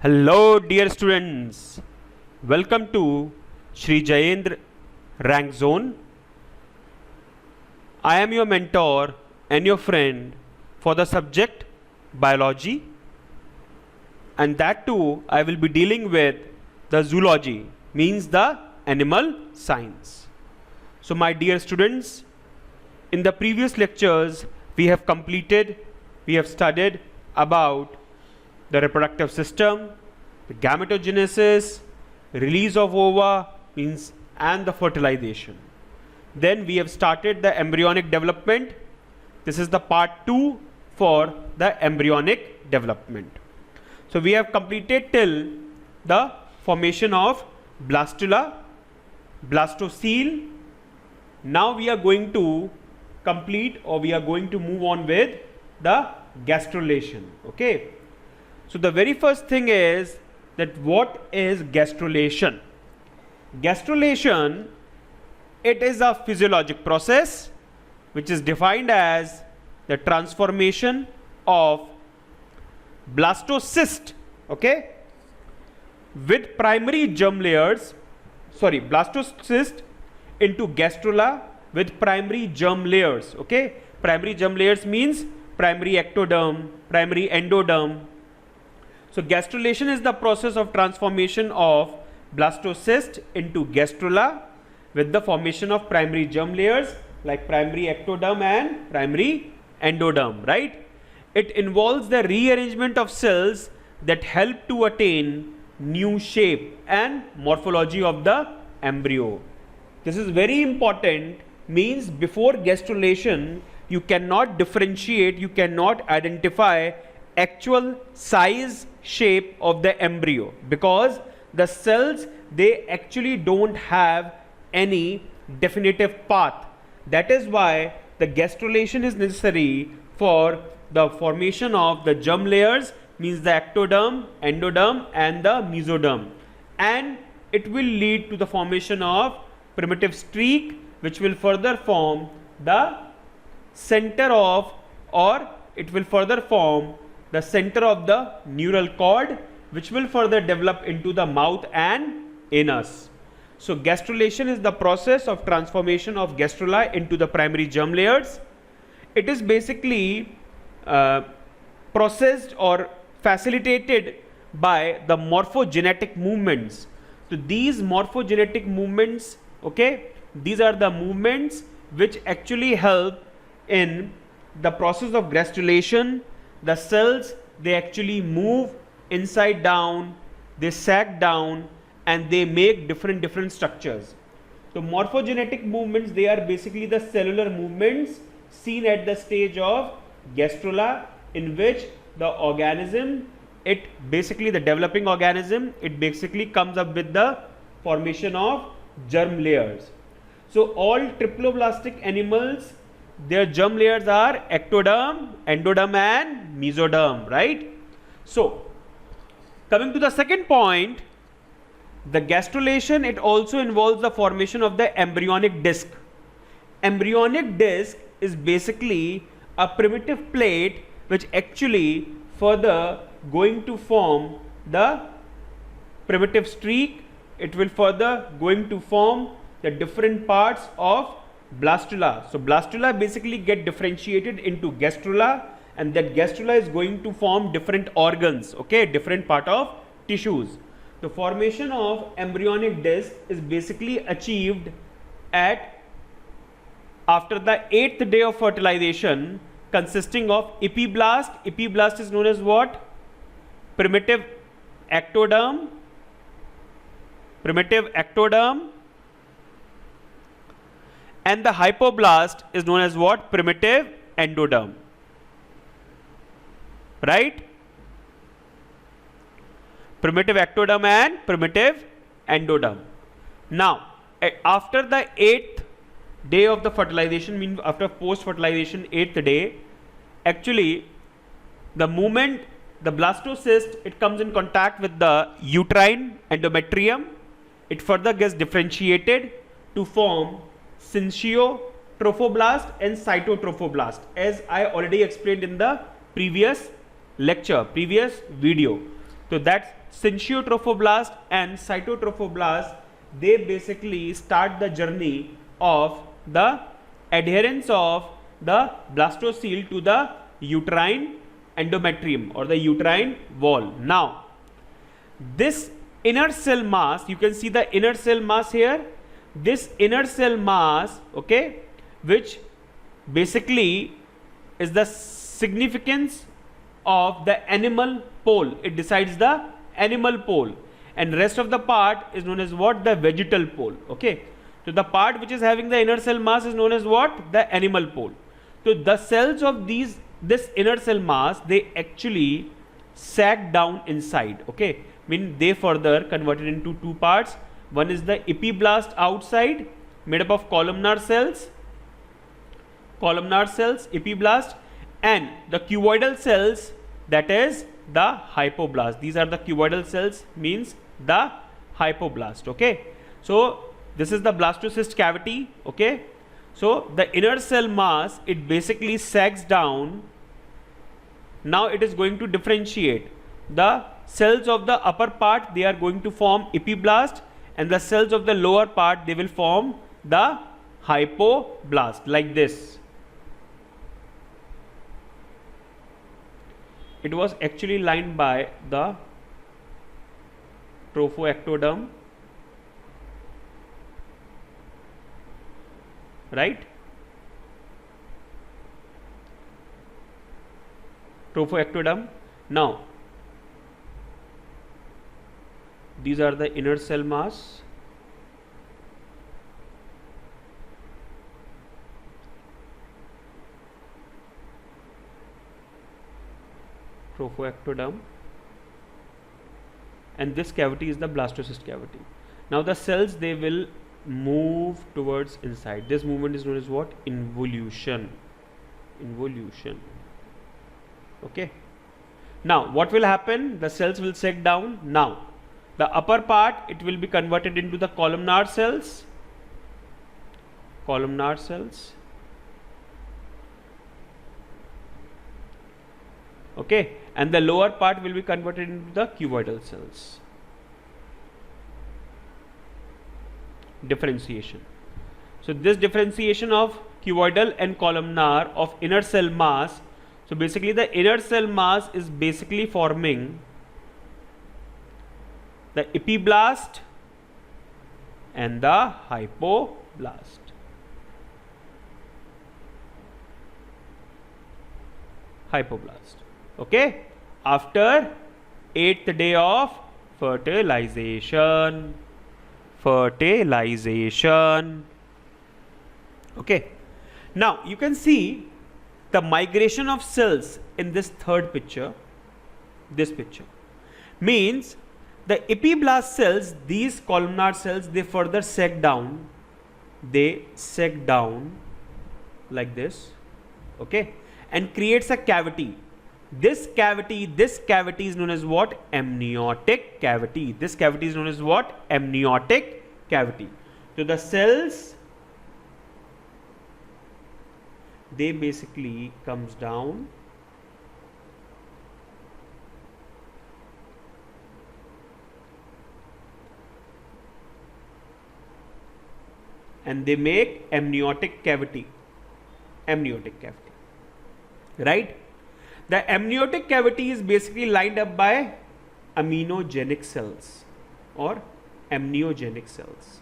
Hello, dear students. Welcome to Shri Jayendra Rank Zone. I am your mentor and your friend for the subject biology, and that too I will be dealing with the zoology, means the animal science. So, my dear students, in the previous lectures we have studied about the reproductive system, the gametogenesis, release of ova means and the fertilization. Then we have started the embryonic development. This is the part 2 for the embryonic development. So we have completed till the formation of blastula, blastocele. Now we are going to complete, or we are going to move on with the gastrulation. Okay. So the very first thing is that what is gastrulation? Gastrulation, it is a physiologic process which is defined as the transformation of blastocyst, okay, with primary germ layers, blastocyst into gastrula with primary germ layers, okay. Primary germ layers means primary ectoderm, primary endoderm. So gastrulation is the process of transformation of blastocyst into gastrula with the formation of primary germ layers like primary ectoderm and primary endoderm, right? It involves the rearrangement of cells that help to attain new shape and morphology of the embryo. This is very important, means before gastrulation you cannot differentiate, you cannot identify actual size, shape of the embryo, because the cells, they actually don't have any definitive path. That is why the gastrulation is necessary for the formation of the germ layers, means the ectoderm, endoderm and the mesoderm, and it will lead to the formation of primitive streak, which will further form the center of, or it will further form the center of the neural cord, which will further develop into the mouth and anus. So gastrulation is the process of transformation of gastrula into the primary germ layers. It is basically processed or facilitated by the morphogenetic movements. So these morphogenetic movements, okay, these are the movements which actually help in the process of gastrulation. The cells, they actually move inside down, they sag down, and they make different structures. So morphogenetic movements, they are basically the cellular movements seen at the stage of gastrula, in which the organism, it basically the developing organism, it basically comes up with the formation of germ layers. So all triploblastic animals, their germ layers are ectoderm, endoderm and mesoderm, right? So coming to the second point, the gastrulation, it also involves the formation of the embryonic disc. Embryonic disc is basically a primitive plate which actually further going to form the primitive streak. It will further going to form the different parts of blastula. So blastula basically get differentiated into gastrula, and that gastrula is going to form different organs, okay, different part of tissues. The formation of embryonic disc is basically achieved at after the 8th day of fertilization, consisting of epiblast. Epiblast is known as what? Primitive ectoderm, and the hypoblast is known as what? Primitive endoderm, right? Primitive ectoderm and primitive endoderm. Now after the 8th day of the fertilization, means after post fertilization 8th day, actually the moment the blastocyst, it comes in contact with the uterine endometrium, it further gets differentiated to form syncytotrophoblast and cytotrophoblast, as I already explained in the previous lecture, previous video. So that syncytiotrophoblasts and cytotrophoblasts, they basically start the journey of the adherence of the blastocele to the uterine endometrium or the uterine wall. Now, this inner cell mass, you can see the inner cell mass here, this inner cell mass, okay, which basically is the significance of the animal pole. It decides the animal pole, and rest of the part is known as what? The vegetal pole. Okay, so the part which is having the inner cell mass is known as what? The animal pole. So the cells of this inner cell mass, they actually sag down inside. Okay, mean they further converted into two parts. One is the epiblast outside, made up of columnar cells, epiblast, and the cuboidal cells, that is the hypoblast. These are the cuboidal cells, means the hypoblast. Okay, so this is the blastocyst cavity. Okay, so the inner cell mass, it basically sags down. Now it is going to differentiate. The cells of the upper part, they are going to form epiblast, and the cells of the lower part, they will form the hypoblast, like this. It was actually lined by the trophoectoderm, right? Trophoectoderm. Now, these are the inner cell mass. Trophoectoderm, and this cavity is the blastocyst cavity. Now the cells, they will move towards inside. This movement is known as what? Involution. Okay, now what will happen? The cells will sag down. Now the upper part, it will be converted into the columnar cells, okay, and the lower part will be converted into the cuboidal cells. Differentiation. So this differentiation of cuboidal and columnar of inner cell mass, so basically the inner cell mass is basically forming the epiblast and the hypoblast. Okay, after 8th day of fertilization. Okay, now you can see the migration of cells in this third picture. This picture means the epiblast cells, these columnar cells, they further sag down. They sag down like this, okay, and creates a cavity. This cavity is known as what? Amniotic cavity. This cavity is known as what? Amniotic cavity. So the cells, they basically comes down and they make amniotic cavity, right? The amniotic cavity is basically lined up by aminogenic cells or amniogenic cells.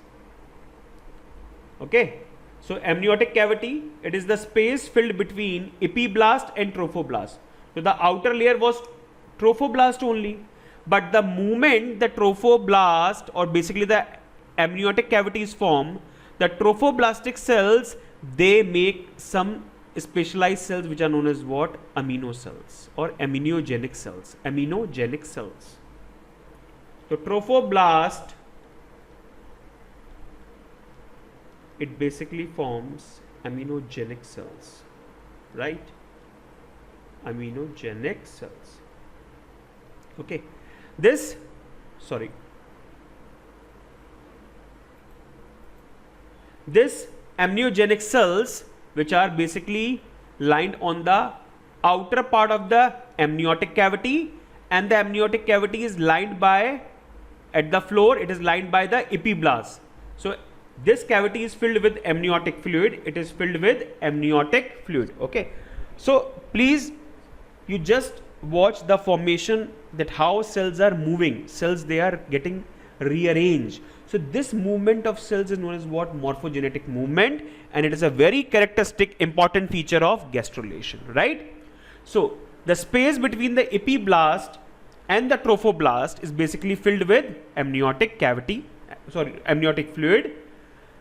Okay, so amniotic cavity, it is the space filled between epiblast and trophoblast. So the outer layer was trophoblast only, but the moment the trophoblast or basically the amniotic cavity is formed, the trophoblastic cells, they make some specialized cells which are known as what? Amino cells or aminogenic cells. So trophoblast, it basically forms aminogenic cells, right? Aminogenic cells. Okay, this amniogenic cells, which are basically lined on the outer part of the amniotic cavity, and the amniotic cavity is lined by, at the floor it is lined by the epiblast. So this cavity is filled with amniotic fluid. It is filled with amniotic fluid. Okay, so please, you just watch the formation, that how cells are moving. Cells, they are getting rearranged. So this movement of cells is known as what? Morphogenetic movement, and it is a very characteristic important feature of gastrulation, right? So the space between the epiblast and the trophoblast is basically filled with amniotic cavity, amniotic fluid.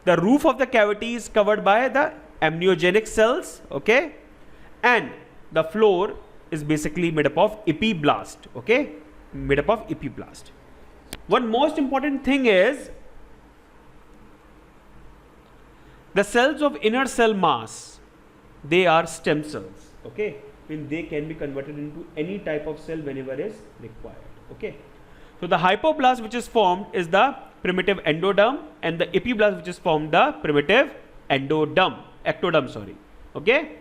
The roof of the cavity is covered by the amniogenic cells, okay, and the floor is basically made up of epiblast, okay, made up of epiblast. One most important thing is the cells of inner cell mass, they are stem cells, okay, when they can be converted into any type of cell whenever is required, okay. So the hypoblast which is formed is the primitive endoderm, and the epiblast which is formed the primitive ectoderm, sorry, okay.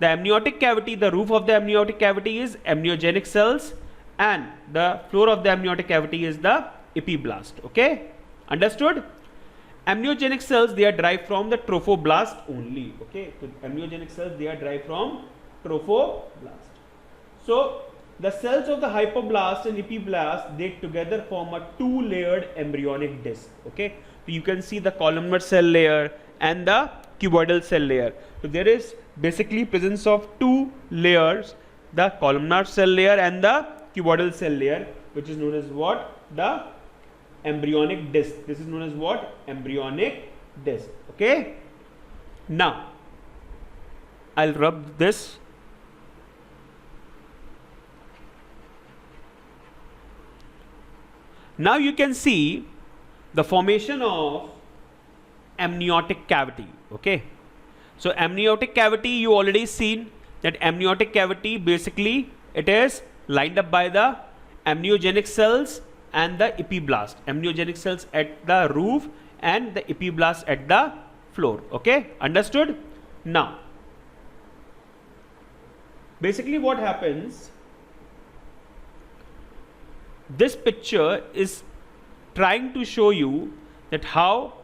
The amniotic cavity, the roof of the amniotic cavity is amniogenic cells, and the floor of the amniotic cavity is the epiblast, okay, understood? Amniogenic cells, they are derived from the trophoblast only, okay. So amniogenic cells, they are derived from trophoblast. So the cells of the hypoblast and epiblast, they together form a two-layered embryonic disc, okay. So you can see the columnar cell layer and the cuboidal cell layer. So there is basically presence of two layers, the columnar cell layer and the cuboidal cell layer, which is known as what? The embryonic disc. This is known as what? Embryonic disc, okay. Now I'll rub this. Now you can see the formation of amniotic cavity, okay. So amniotic cavity, you already seen that amniotic cavity, basically it is lined up by the amniogenic cells and the epiblast. Amniogenic cells at the roof and the epiblast at the floor, okay, understood? Now basically what happens, this picture is trying to show you that how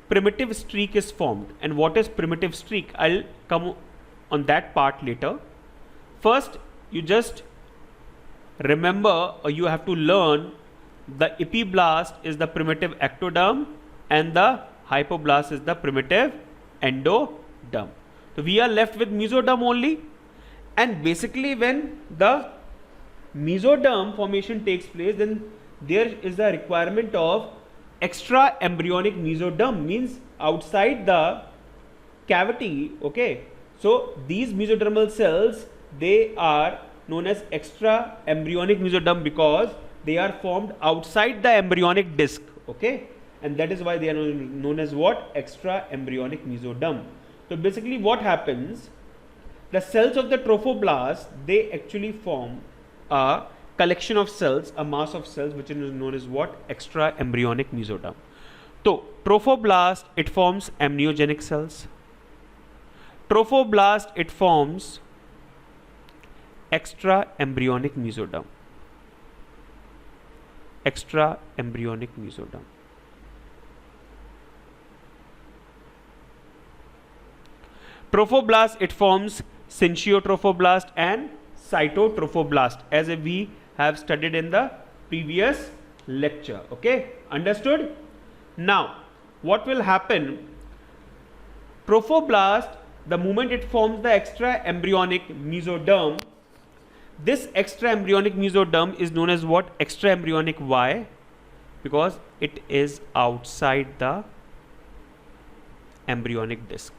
primitive streak is formed. And what is primitive streak? I'll come on that part later. First, you just remember, or you have to learn, the epiblast is the primitive ectoderm and the hypoblast is the primitive endoderm. So we are left with mesoderm only, and basically when the mesoderm formation takes place, then there is the requirement of extra embryonic mesoderm, means outside the cavity, okay. So these mesodermal cells, they are known as extra embryonic mesoderm because they are formed outside the embryonic disc, okay, and that is why they are known as what? Extra embryonic mesoderm. So basically what happens, the cells of the trophoblast, they actually form a collection of cells, a mass of cells, which is known as what? Extra embryonic mesoderm. So trophoblast, it forms amniogenic cells. Trophoblast, it forms extra embryonic mesoderm. Extra embryonic mesoderm. Trophoblast, it forms syncytotrophoblast and cytotrophoblast, as we have studied in the previous lecture, okay, understood? Now what will happen, trophoblast, the moment it forms the extra embryonic mesoderm, this extra embryonic mesoderm is known as what? Extra embryonic. Why? Because it is outside the embryonic disc,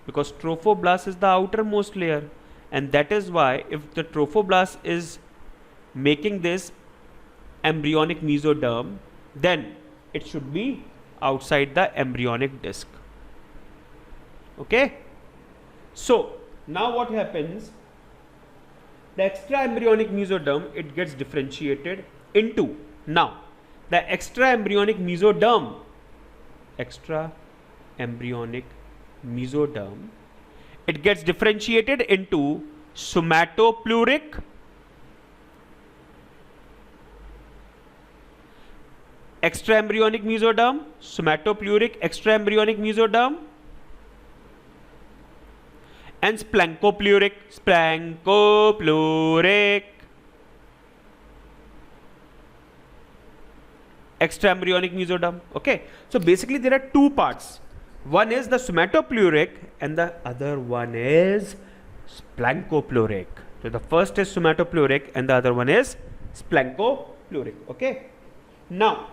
because trophoblast is the outermost layer, and that is why if the trophoblast is making this embryonic mesoderm, then it should be outside the embryonic disc, okay. So now what happens, the extra embryonic mesoderm, it gets differentiated into, now the extra embryonic mesoderm, it gets differentiated into somatopleuric extraembryonic mesoderm, somatopluric extraembryonic mesoderm, and splanchopluric extraembryonic mesoderm. Okay, so basically there are two parts. One is the somatopluric and the other one is splanchopluric. So the first is somatopluric and the other one is splanchopluric. Okay, now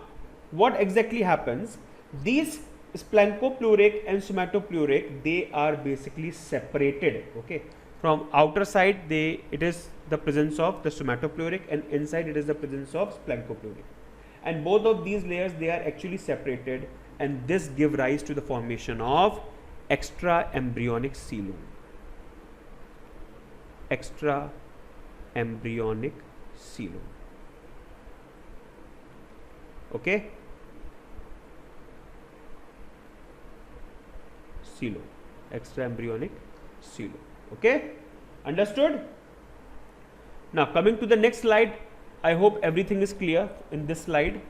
what exactly happens? These splanchopluric and somatopluric, they are basically separated. Okay, from outer side it is the presence of the somatopluric, and inside it is the presence of splanchopluric, and both of these layers, they are actually separated, and this give rise to the formation of extra embryonic coelom. Extra embryonic coelom. Okay, coelom, extra embryonic coelom. Okay, understood? Now coming to the next slide, I hope everything is clear in this slide.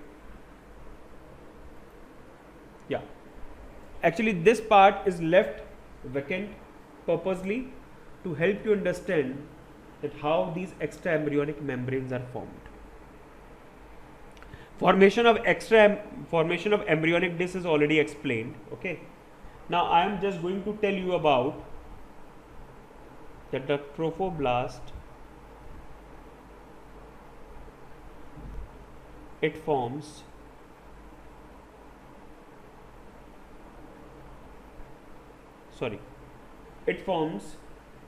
Yeah, actually this part is left vacant purposely to help you understand that how these extra embryonic membranes are formed. Formation of embryonic disc is already explained. Okay, now I am just going to tell you about that the trophoblast, it forms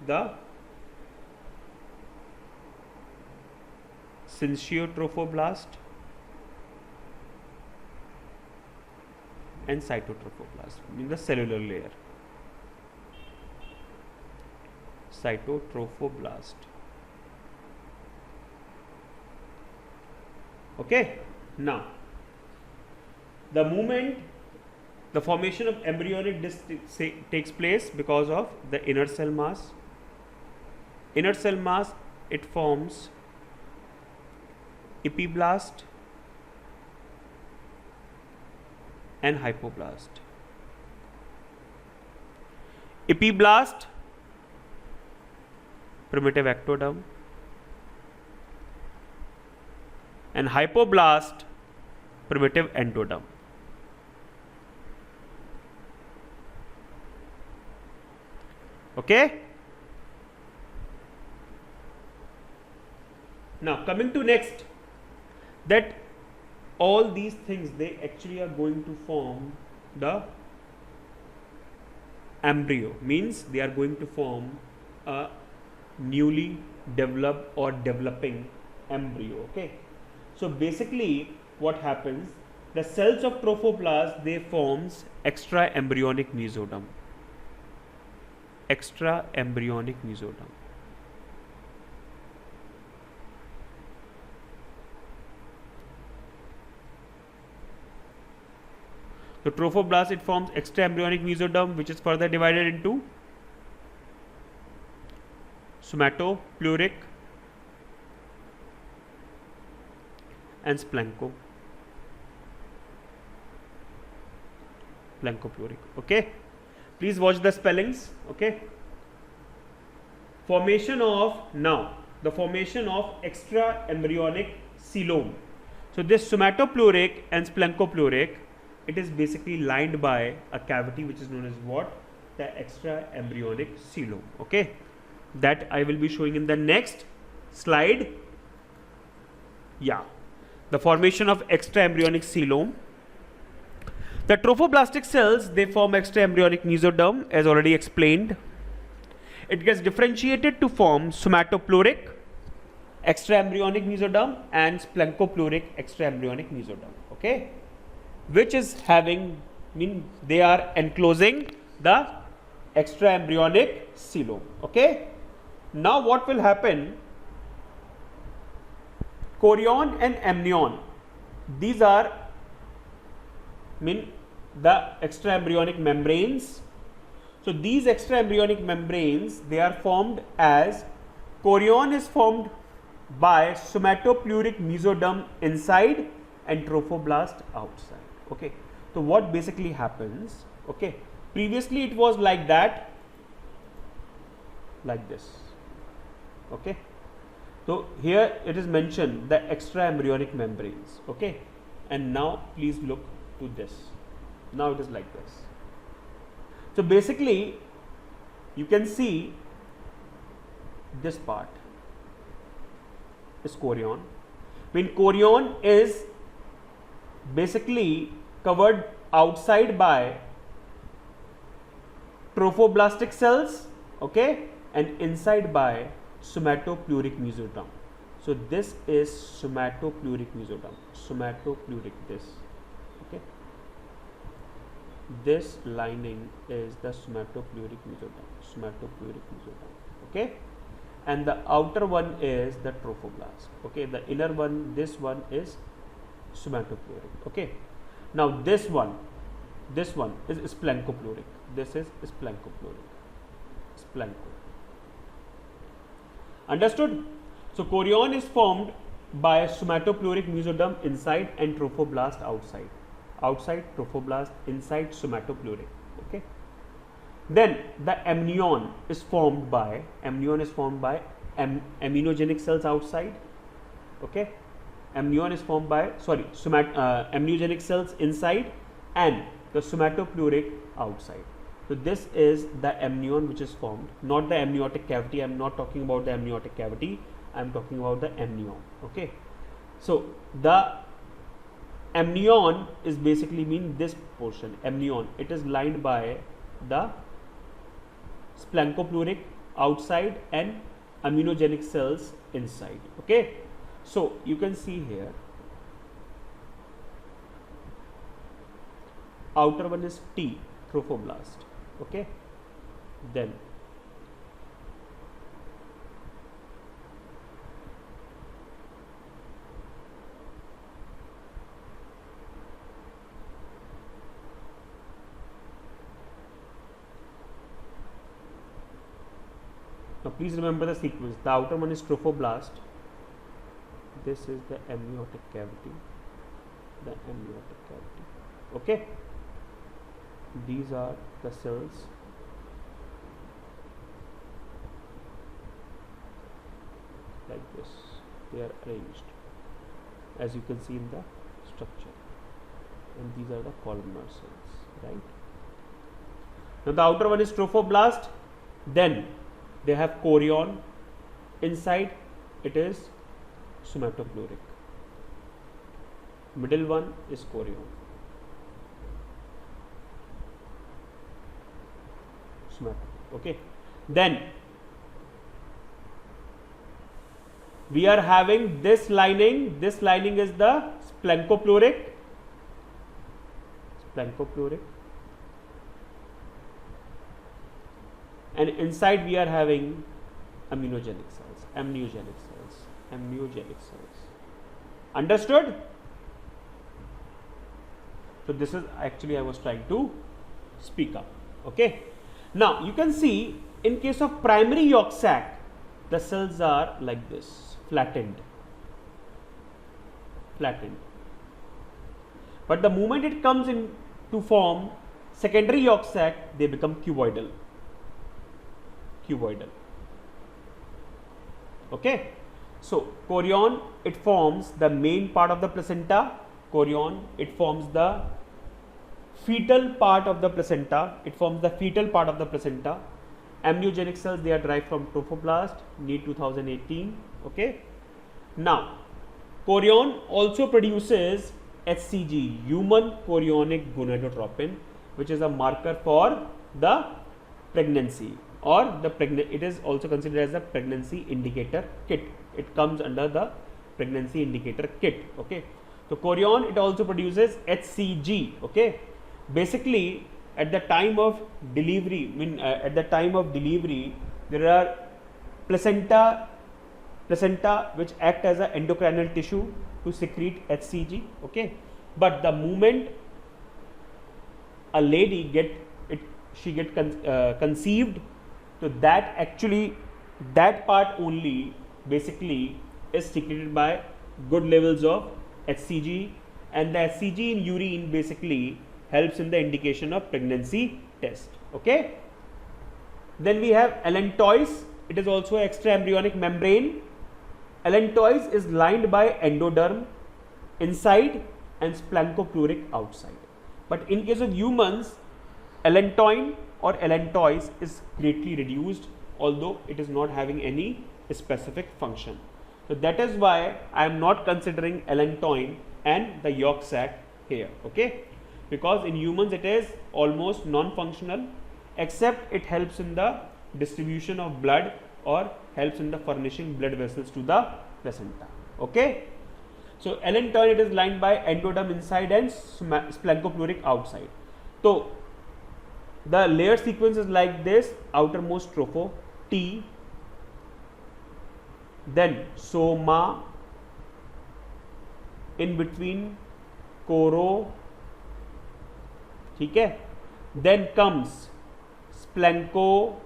the syncytotrophoblast and cytotrophoblast in the cellular layer. Cytotrophoblast. Okay, now the formation of embryonic disc takes place because of the inner cell mass. Inner cell mass, it forms epiblast and hypoblast. Epiblast, primitive ectoderm, and hypoblast, primitive endoderm. Okay, now coming to next, that all these things, they actually are going to form the embryo, means they are going to form a newly developed or developing embryo. Okay, so basically what happens, the cells of trophoblast, they forms extra embryonic mesoderm. Extra embryonic mesoderm. The trophoblast, it forms extra embryonic mesoderm, which is further divided into somatopluric and splanchopluric. Okay, please watch the spellings. Okay, formation of extra embryonic coelom. So this somatopluric and splanchopluric, it is basically lined by a cavity which is known as what? The extra embryonic coelom. Okay, that I will be showing in the next slide. Yeah, the formation of extra embryonic coelom. The trophoblastic cells, they form extra embryonic mesoderm, as already explained. It gets differentiated to form somatopluric extra embryonic mesoderm and splanchopluric extra embryonic mesoderm. Okay, which is having, they are enclosing the extra embryonic coelom. Okay, now what will happen? Chorion and amnion, these are the extra embryonic membranes. So these extra embryonic membranes, they are formed as, chorion is formed by somatopluric mesoderm inside and trophoblast outside. Okay, so what basically happens? Okay, previously it was like that, like this. Okay, so here it is mentioned the extra embryonic membranes. Okay, and now please look to this. Now it is like this. So basically you can see this part is chorion. When chorion is basically covered outside by trophoblastic cells, okay, and inside by somatopleuric mesoderm. So this is somatopleuric mesoderm, somatopleuric, this, okay, this lining is the somatopleuric mesoderm, okay, and the outer one is the trophoblast, okay, the inner one, this one is somatopleuric, okay. Now this one is splanchopleuric, this is splancho. Understood? So chorion is formed by somatopleuric mesoderm inside and trophoblast outside. Outside trophoblast, inside somatopleuric. Okay. Then the amnion is formed by amninogenic cells outside. Okay. Amnion is formed by amniogenic cells inside and the somatopleuric outside. So this is the amnion which is formed, not the amniotic cavity. I am not talking about the amniotic cavity. I am talking about the amnion. Okay. So the amnion is basically mean this portion. Amnion, it is lined by the splanchopleuric outside and aminogenic cells inside. Okay. So you can see here, outer one is T, trophoblast. Okay, then now please remember the sequence. The outer one is trophoblast. This is the amniotic cavity. Okay. These are the cells. Like this. They are arranged, as you can see in the structure. And these are the columnar cells, right? Now the outer one is trophoblast. Then they have chorion. Inside it is somatopleuric. Middle one is chorion. Okay, then we are having this lining. This lining is the splanchopleuric, and inside we are having amniogenic cells. Understood? So this is actually I was trying to speak up. Okay. Now you can see in case of primary yolk sac, the cells are like this, flattened. But the moment it comes in to form secondary yolk sac, they become cuboidal. Okay. So chorion, it forms the main part of the placenta. Chorion, it forms the fetal part of the placenta. Amniogenic cells, they are derived from trophoblast, NEET 2018. Okay. Now, chorion also produces HCG, human chorionic gonadotropin, which is a marker for the pregnancy, or it is also considered as a pregnancy indicator kit. It comes under the pregnancy indicator kit. Okay. So chorion, it also produces HCG. Okay. Basically, at the time of delivery, there are placenta which act as an endocrinal tissue to secrete HCG. Okay, but the moment a lady conceived, so that part only basically is secreted by good levels of HCG and the HCG in urine basically helps in the indication of pregnancy test. Okay. Then we have allantois. It is also extraembryonic membrane. Allantois is lined by endoderm inside and splanchnopleuric outside. But in case of humans, allantoin or allantois is greatly reduced, although it is not having any specific function. So that is why I am not considering allantoin and the yolk sac here. Okay, because in humans it is almost non-functional, except it helps in the distribution of blood or helps in the furnishing blood vessels to the placenta. Okay. So allantoin, it is lined by endoderm inside and splanchnopleuric outside. So the layer sequence is like this: outermost tropho, T, then soma, in between choro, ठीक है, then comes splancho,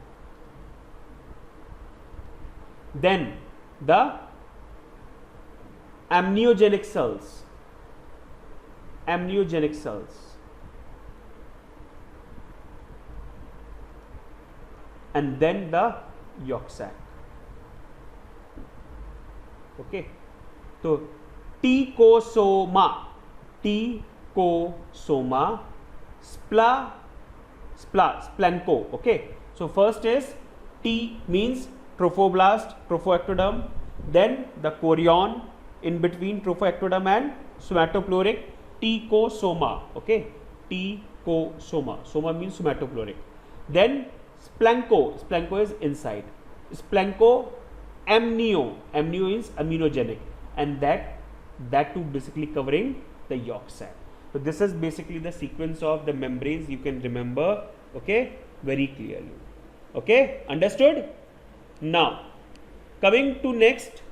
then the amniogenic cells, and then the yolk sac. Okay, so ticosoma, splancho. Okay, so first is T means trophoblast, trophoectoderm, then the chorion in between trophoectoderm and somatopleuric, ticosoma. Okay, ticosoma, soma means somatopleuric. Then splancho is inside, splancho amnio is aminogenic, and that too basically covering the yolk sac. So this is basically the sequence of the membranes you can remember, okay, very clearly. Okay, understood? Now coming to next,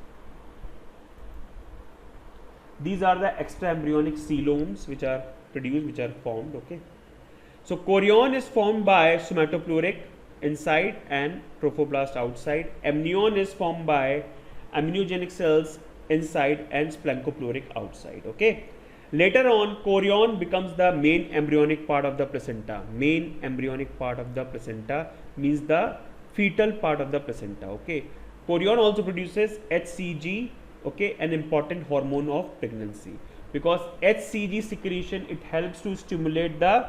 these are the extraembryonic coeloms which are produced, which are formed. Okay, so chorion is formed by somatopleuric inside and trophoblast outside. Amnion is formed by aminogenic cells inside and splanchnopleuric outside. Okay, later on chorion becomes the main embryonic part of the placenta. Main embryonic part of the placenta means the fetal part of the placenta. Okay, chorion also produces HCG, okay, an important hormone of pregnancy, because HCG secretion, it helps to stimulate the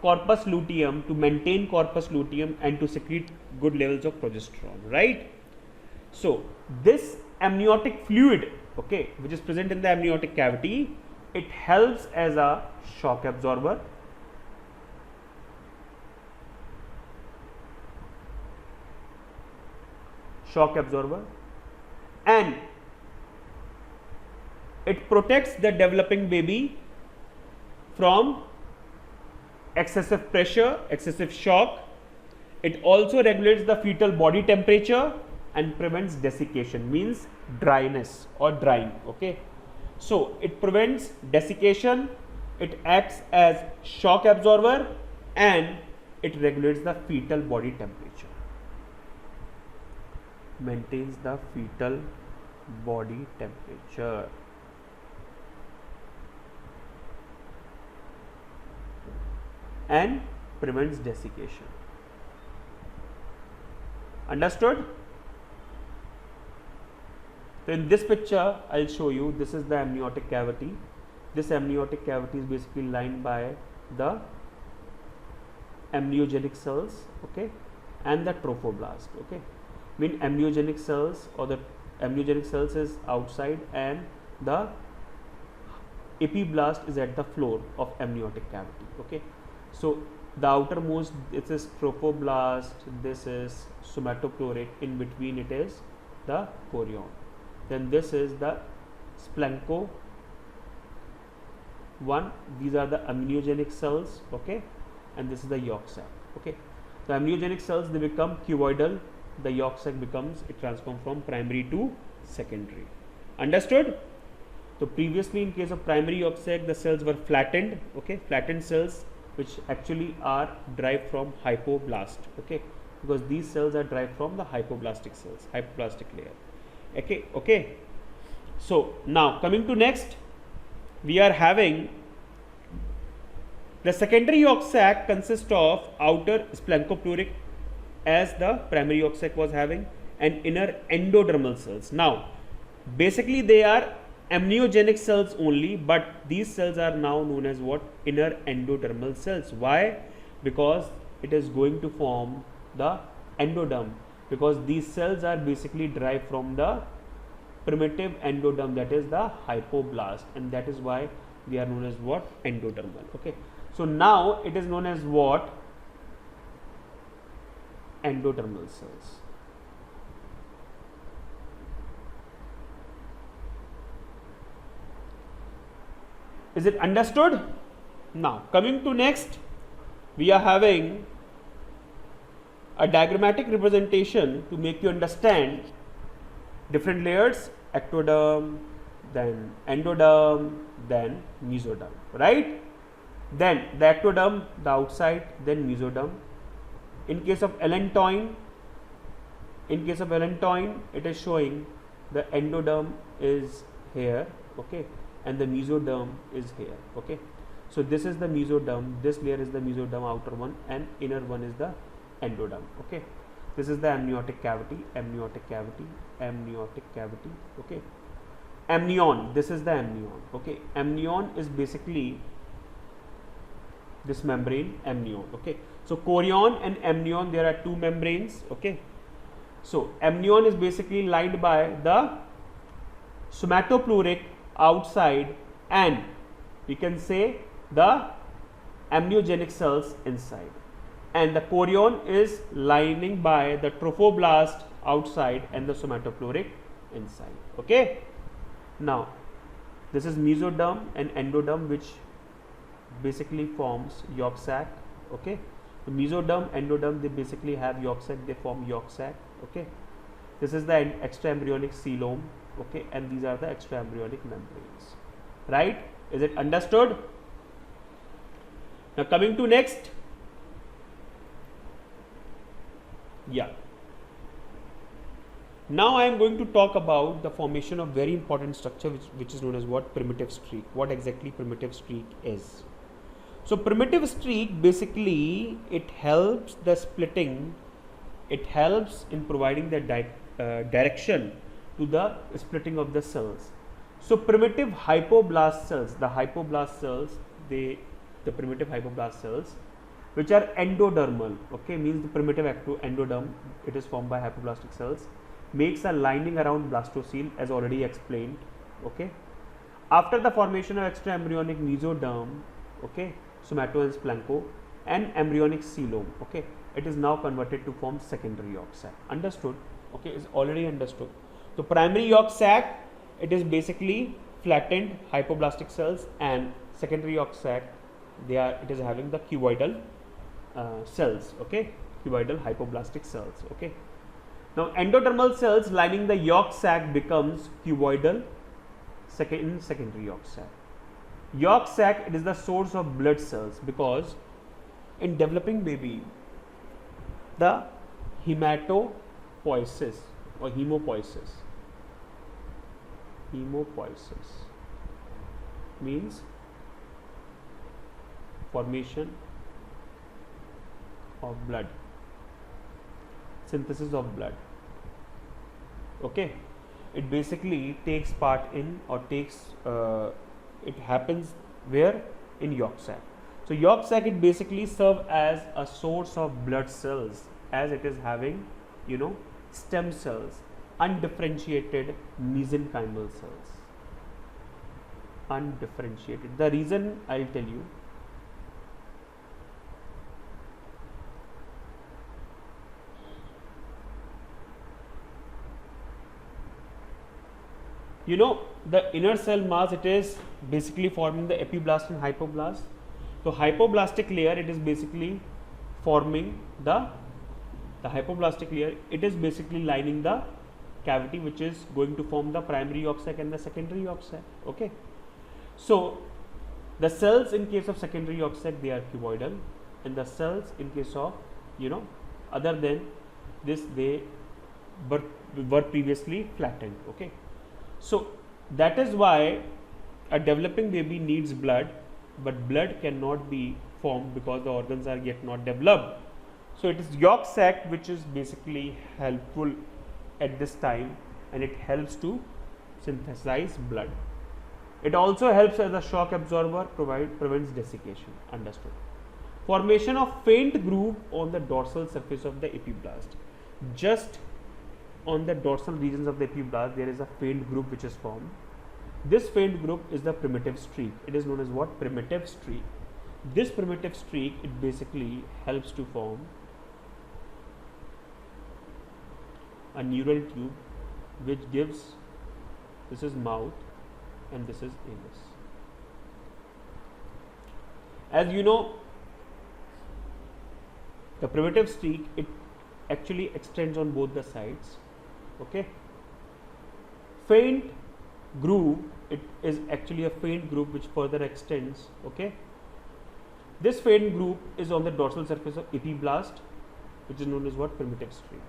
corpus luteum, to maintain corpus luteum and to secrete good levels of progesterone, right? So this amniotic fluid, okay, which is present in the amniotic cavity, it helps as a shock absorber, and it protects the developing baby from excessive pressure, excessive shock. It also regulates the fetal body temperature and prevents desiccation, means dryness or drying. Okay, so it prevents desiccation, it acts as shock absorber, and it regulates the fetal body temperature, maintains the fetal body temperature. And prevents desiccation. Understood? So in this picture, I'll show you, this is the amniotic cavity. This amniotic cavity is basically lined by the amniogenic cells, okay, and the trophoblast. Okay, mean amniogenic cells, or the amniogenic cells is outside and the epiblast is at the floor of amniotic cavity. Okay, so the outermost, it is trophoblast, this is somatopleuric, in between it is the chorion, then this is the splancho one, these are the amniogenic cells, okay, and this is the yolk sac. Okay, the amniogenic cells, they become cuboidal, the yolk sac becomes, it transforms from primary to secondary. Understood? So previously in case of primary yolk sac, the cells were flattened, okay, flattened cells which actually are derived from hypoblast, okay, because these cells are derived from the hypoblastic cells, hypoplastic layer. Okay, okay. So now coming to next, we are having the secondary yolk sac consists of outer splanchopluric as the primary yolk sac was having, and inner endodermal cells. Now, basically they are amniogenic cells only, but these cells are now known as what? Inner endodermal cells. Why? Because it is going to form the endoderm, because these cells are basically derived from the primitive endoderm, that is the hypoblast, and that is why they are known as what? Endodermal. Okay, so now it is known as what? Endodermal cells. Is it understood? Now coming to next, we are having a diagrammatic representation to make you understand different layers: ectoderm, then endoderm, then mesoderm, right? Then the ectoderm, the outside, then mesoderm. In case of allantoin, it is showing the endoderm is here, okay, and the mesoderm is here, okay. So this is the mesoderm, this layer is the mesoderm, outer one, and inner one is the endoderm, okay. This is the amniotic cavity, okay. Amnion, this is the amnion, okay. Amnion is basically this membrane, amnion, okay. So chorion and amnion, there are two membranes, okay. So amnion is basically lined by the somatopleuric outside, and we can say the amniogenic cells inside, and the chorion is lining by the trophoblast outside and the somatopleuric inside, okay. Now this is mesoderm and endoderm, which basically forms yolk sac, okay. The mesoderm, endoderm, they basically have yolk sac, they form yolk sac, okay. This is the extraembryonic coelom, okay, and these are the extraembryonic membranes, right? Is it understood? Now coming to next, yeah. Now I am going to talk about the formation of very important structure which is known as what? Primitive streak. What exactly primitive streak is? So primitive streak, basically it helps the splitting, it helps in providing the direction to the splitting of the cells. So primitive hypoblast cells, the primitive hypoblast cells which are endodermal, okay, means the primitive endoderm, it is formed by hypoblastic cells, makes a lining around blastocele as already explained, okay. After the formation of extraembryonic mesoderm, okay, somato and splanco, and embryonic coelom, okay, it is now converted to form secondary yolk sac. Understood? Okay, is already understood. So primary yolk sac, it is basically flattened hypoblastic cells, and secondary yolk sac, it is having the cuboidal cells, okay, cuboidal hypoblastic cells, okay. Now endodermal cells lining the yolk sac becomes cuboidal in secondary yolk sac. Yolk sac, it is the source of blood cells, because in developing baby the hematopoiesis or hemopoiesis means formation of blood, synthesis of blood, okay. It basically takes part in, or it happens where? In yolk sac. So yolk sac, it basically serve as a source of blood cells, as it is having, you know, stem cells, undifferentiated mesenchymal cells, undifferentiated. The reason I'll tell you. You know, the inner cell mass, it is basically forming the epiblast and hypoblast. So hypoblastic layer, it is basically forming the hypoblastic layer, it is basically lining the cavity which is going to form the primary yolk sac and the secondary yolk sac, okay. So the cells in case of secondary yolk sac, they are cuboidal, and the cells in case of, you know, other than this, they were previously flattened, okay. So that is why a developing baby needs blood, but blood cannot be formed because the organs are yet not developed. So it is yolk sac which is basically helpful at this time, and it helps to synthesize blood. It also helps as a shock absorber, prevents desiccation. Understood. Formation of faint groove on the dorsal surface of the epiblast. Just on the dorsal regions of the epiblast, there is a faint groove which is formed. This faint groove is the primitive streak. It is known as what? Primitive streak. This primitive streak, it basically helps to form a neural tube which gives, this is mouth and this is anus. As you know, the primitive streak, it actually extends on both the sides. Okay. Faint groove, it is actually a faint groove which further extends. Okay. This faint groove is on the dorsal surface of epiblast, which is known as what? Primitive streak.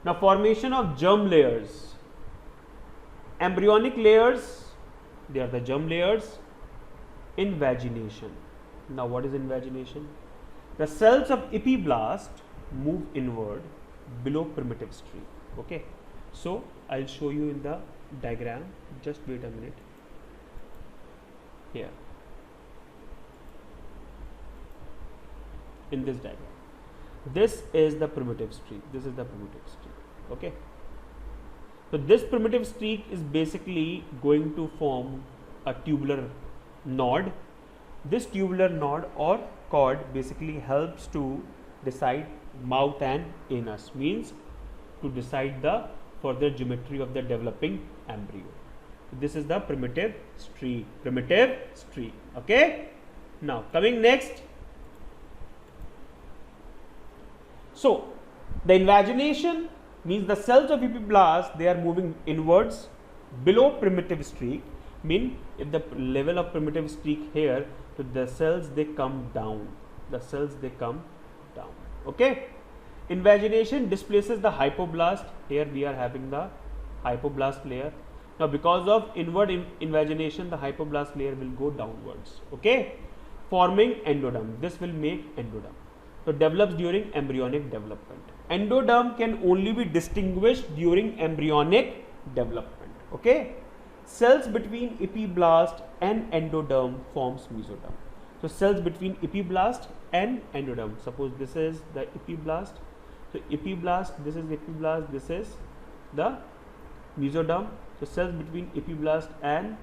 Now, formation of germ layers. Embryonic layers, they are the germ layers. Invagination. Now, what is invagination? The cells of epiblast move inward below primitive streak. Okay. So, I will show you in the diagram. Just wait a minute. Here. In this diagram. This is the primitive streak. This is the primitive streak. Okay. So this primitive streak is basically going to form a tubular node. This tubular node or cord basically helps to decide mouth and anus, means to decide the further geometry of the developing embryo. This is the primitive streak. Primitive streak. Okay. Now coming next. So the invagination means the cells of epiblast, they are moving inwards below primitive streak. Mean if the level of primitive streak here, so the cells they come down. The cells they come down. Okay. Invagination displaces the hypoblast. Here we are having the hypoblast layer. Now because of inward invagination, the hypoblast layer will go downwards. Okay. Forming endoderm. This will make endoderm. So develops during embryonic development. Endoderm can only be distinguished during embryonic development. Okay. Cells between epiblast and endoderm forms mesoderm. So cells between epiblast and endoderm. Suppose this is the epiblast. So epiblast, this is epiblast, this is the mesoderm. So cells between epiblast and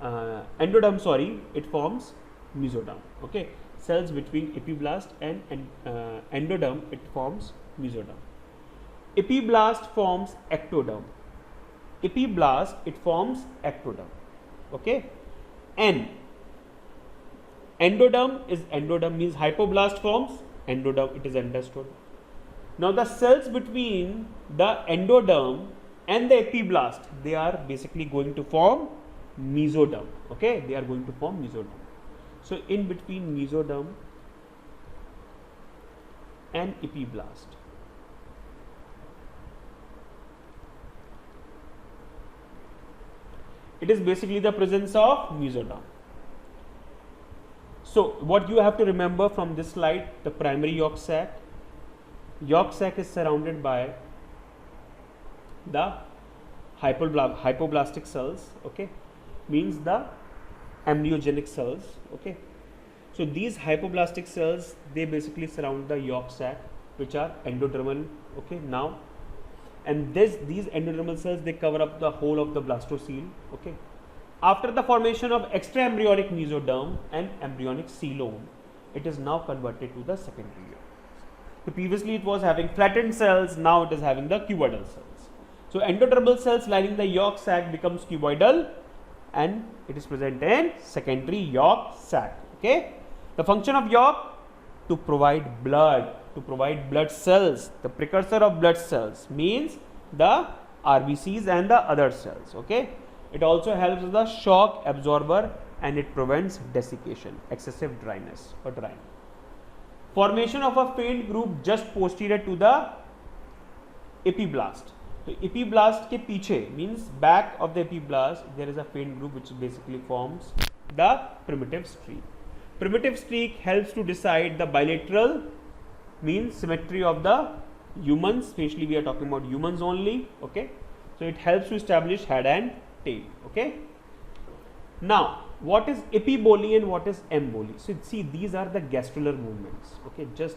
endoderm, sorry, it forms mesoderm. Okay. Cells between epiblast and endoderm, it forms mesoderm. Epiblast forms ectoderm. Epiblast, it forms ectoderm. Okay. And endoderm means hypoblast forms endoderm, it is understood. Now the cells between the endoderm and the epiblast, they are basically going to form mesoderm. Okay, they are going to form mesoderm. So in between mesoderm and epiblast, it is basically the presence of mesoderm. So what you have to remember from this slide, the primary yolk sac. Yolk sac is surrounded by the hypoblastic cells. Okay, means the embryogenic cells. Okay, so these hypoblastic cells, they basically surround the yolk sac, which are endodermal. Okay, now, and these endodermal cells, they cover up the whole of the blastocele. Okay, after the formation of extra embryonic mesoderm and embryonic coelom, it is now converted to the secondary yolk. So previously it was having flattened cells, now it is having the cuboidal cells. So endodermal cells lining the yolk sac becomes cuboidal and it is present in secondary yolk sac. Okay. The function of yolk, to provide blood cells, the precursor of blood cells, means the RBCs and the other cells. Okay. It also helps the shock absorber and it prevents desiccation, excessive dryness or drying. Formation of a faint groove just posterior to the epiblast. तो epiblast के पीछे means back of the epiblast there is a faint groove which basically forms the primitive streak. Primitive streak helps to decide the bilateral means symmetry of the humans, especially we are talking about humans only. Okay, so it helps to establish head and tail. Okay, now what is epiboly and what is emboli? So see, these are the gastrullar movements. Okay, just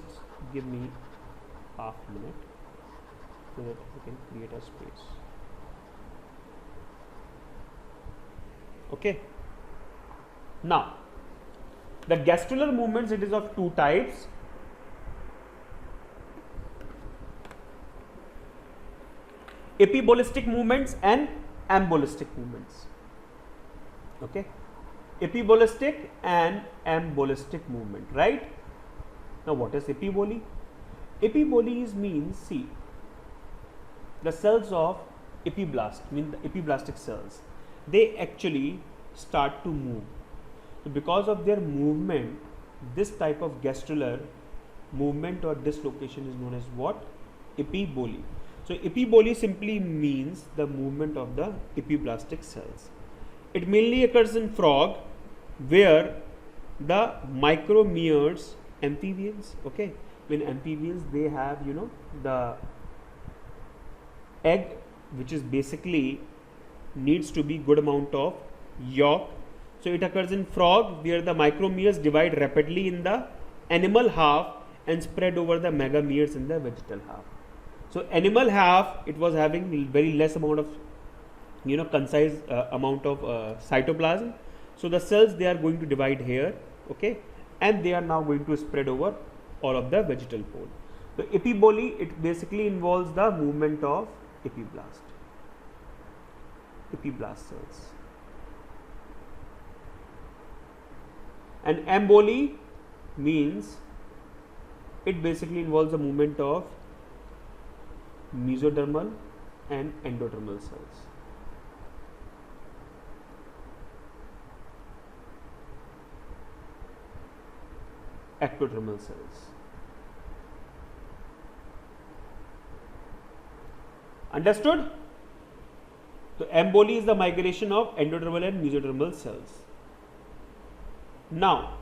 give me half minute so that we can create a space. Okay, now the gastrullar movements, it is of two types. Epibolistic movements and embolistic movements. Okay, epibolistic and embolistic movement, right? Now what is epiboly? Epiboly means, see, the cells of epiblast, mean the epiblastic cells, they actually start to move. So because of their movement, this type of gastrullar movement or dislocation is known as what? Epiboly. So epiboly simply means the movement of the epiblastic cells. It mainly occurs in frog, where the micromeres, amphibians, okay, when amphibians, they have, you know, the egg, which is basically needs to be good amount of yolk. So it occurs in frog, where the micromeres divide rapidly in the animal half and spread over the megameres in the vegetal half. So animal half, it was having very less amount of, you know, concise amount of cytoplasm. So the cells, they are going to divide here, okay, and they are now going to spread over all of the vegetal pole. So epiboly, it basically involves the movement of epiblast cells. And emboli means it basically involves the movement of mesodermal and endodermal cells. Ectodermal cells. Understood? So emboli is the migration of endodermal and mesodermal cells. Now,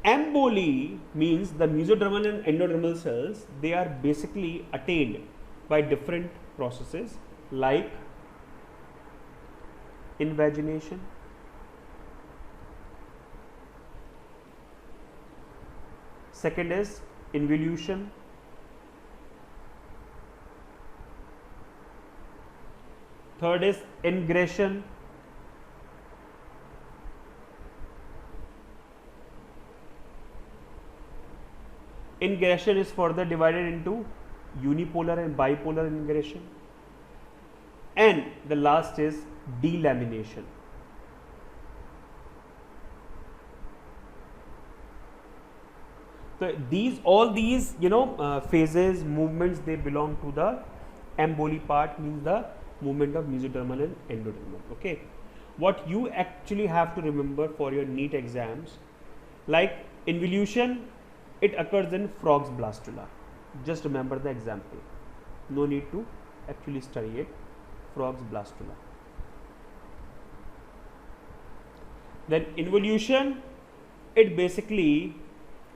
emboli means the mesodermal and endodermal cells, they are basically attained by different processes like invagination, second is involution, third is ingression, ingression is further divided into unipolar and bipolar ingression, and the last is delamination. So all these phases, movements, they belong to the emboli part, means the movement of mesodermal and endodermal. Okay, what you actually have to remember for your NEET exams, like involution, it occurs in frog's blastula. Just remember the example, no need to actually study it. Frog's blastula. Then involution, it basically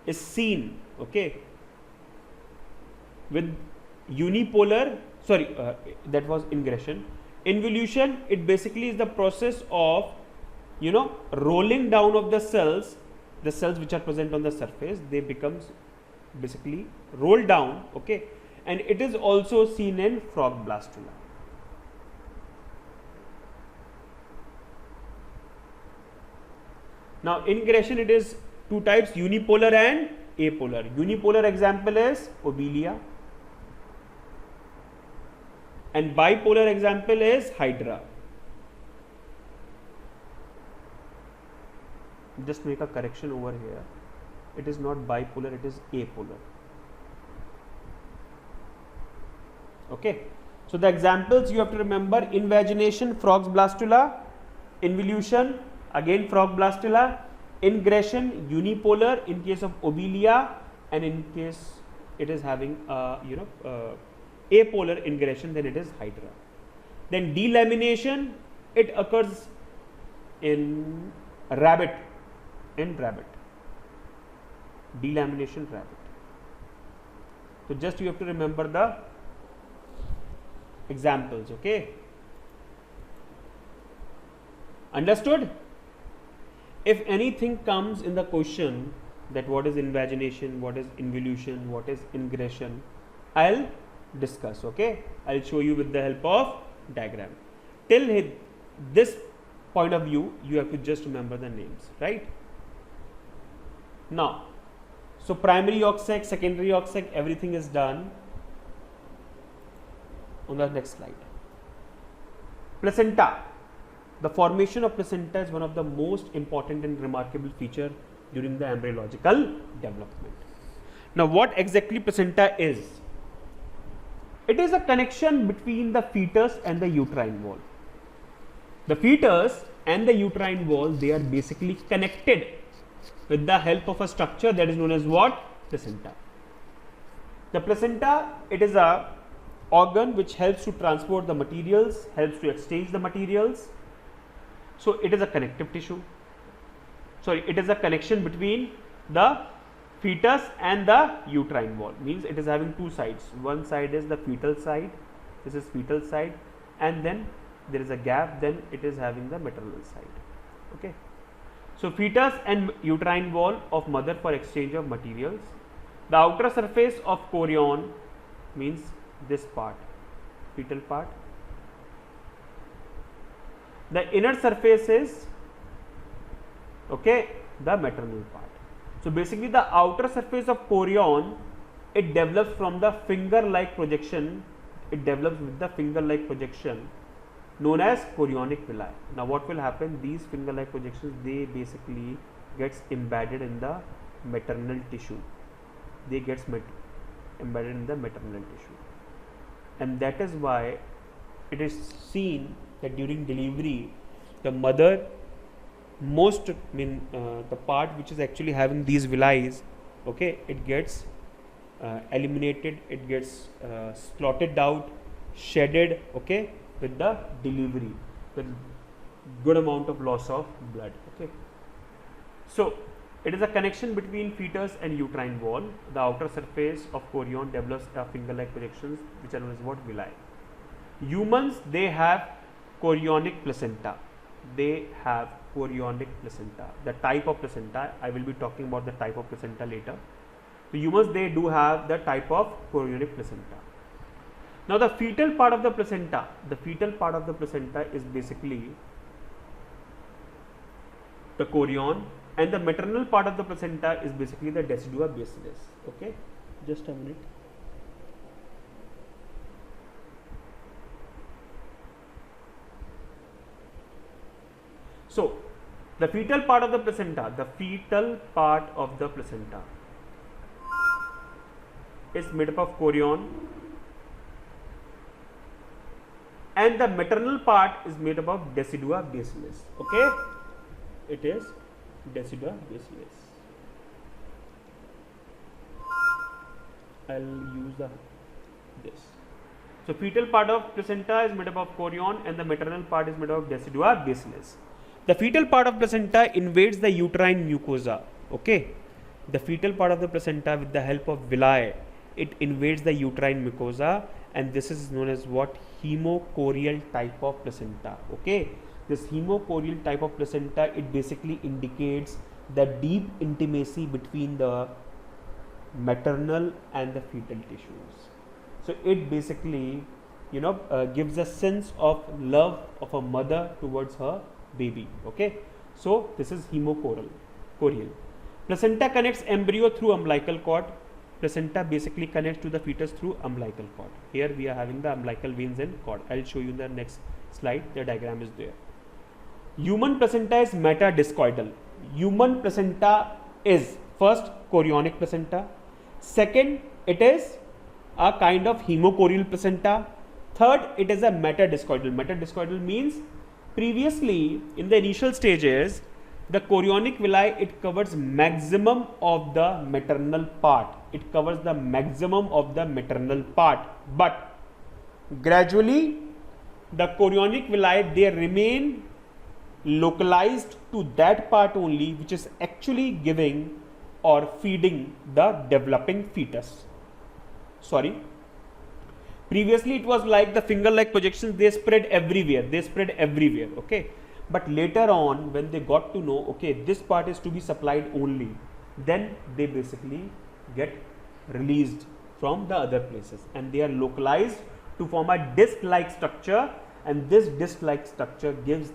is seen, okay, with unipolar, that was ingression. Involution, it basically is the process of rolling down of the cells which are present on the surface, they becomes basically rolled down, okay, and it is also seen in frog blastula. Now ingression, it is two types, unipolar and apolar. Unipolar example is Obelia, and bipolar example is Hydra. Just make a correction over here, it is not bipolar, it is apolar. Okay, so the examples you have to remember: invagination, frog's blastula; involution, again frog blastula; ingression, unipolar in case of Obelia, and in case it is having apolar ingression, then it is hydra. Then delamination, it occurs in rabbit, delamination rabbit. So just you have to remember the examples, okay? Understood? If anything comes in the question that what is invagination, what is involution, what is ingression, I'll discuss, okay? I'll show you with the help of diagram. Till this point of view, you have to just remember the names, right? Now, so primary yolk sac, secondary yolk sac, everything is done. On the next slide. Placenta. The formation of placenta is one of the most important and remarkable feature during the embryological development. Now, what exactly placenta is? It is a connection between the fetus and the uterine wall. The fetus and the uterine wall, they are basically connected with the help of a structure that is known as what? Placenta. The placenta, it is a organ which helps to transport the materials, helps to exchange the materials. So it is a connective tissue. Sorry, it is a connection between the fetus and the uterine wall. Means it is having two sides. One side is the fetal side. This is fetal side, and then there is a gap. Then it is having the maternal side. Okay. So fetus and uterine wall of mother for exchange of materials. The outer surface of chorion means this part, fetal part. The inner surface is, okay, the maternal part. So basically the outer surface of chorion, it develops from the finger-like projection. It develops with the finger-like projection known as chorionic villi. Now what will happen? These finger-like projections, they basically gets embedded in the maternal tissue. They gets embedded in the maternal tissue, and that is why it is seen that during delivery, the mother, the part which is actually having these villi, okay, it gets eliminated, it gets slotted out, shedded, okay, with the delivery, with good amount of loss of blood, okay. So it is a connection between fetus and uterine wall. The outer surface of chorion develops finger-like projections which are known as what? Villi. Humans, they have chorionic placenta. They have chorionic placenta. The type of placenta, I will be talking about the type of placenta later. So humans, they do have the type of chorionic placenta. Now the fetal part of the placenta, is basically the chorion, and the maternal part of the placenta is basically the decidua basilis. Okay, just a minute. So the fetal part of the placenta, is made up of chorion, and the maternal part is made up of decidua basilis. Okay, it is decidua basilis. I'll use this. So fetal part of placenta is made up of chorion, and the maternal part is made up of decidua basilis. The fetal part of placenta invades the uterine mucosa. Okay, the fetal part of the placenta, with the help of villi, it invades the uterine mucosa, and this is known as what? Hemochorial type of placenta. Okay, this hemochorial type of placenta, it basically indicates the deep intimacy between the maternal and the fetal tissues. So it basically, gives a sense of love of a mother towards her baby. Okay, so this is hemochorial. Placenta connects embryo through umbilical cord. Placenta basically connects to the fetus through umbilical cord. Here we are having the umbilical veins and cord. I'll show you in the next slide. The diagram is there. Human placenta is metadiscoidal. Human placenta is first chorionic placenta. Second, it is a kind of hemochorial placenta. Third, it is a metadiscoidal. Metadiscoidal means previously in the initial stages, the chorionic villi, it covers maximum of the maternal part. it covers the maximum of the maternal part, but gradually the chorionic villi, they remain localized to that part only which is actually giving or feeding the developing fetus. Sorry, previously it was like the finger like projections, they spread everywhere, okay, but later on when they got to know, okay, this part is to be supplied only, then they basically get released from the other places and they are localized to form a disc like structure, and this disc like structure gives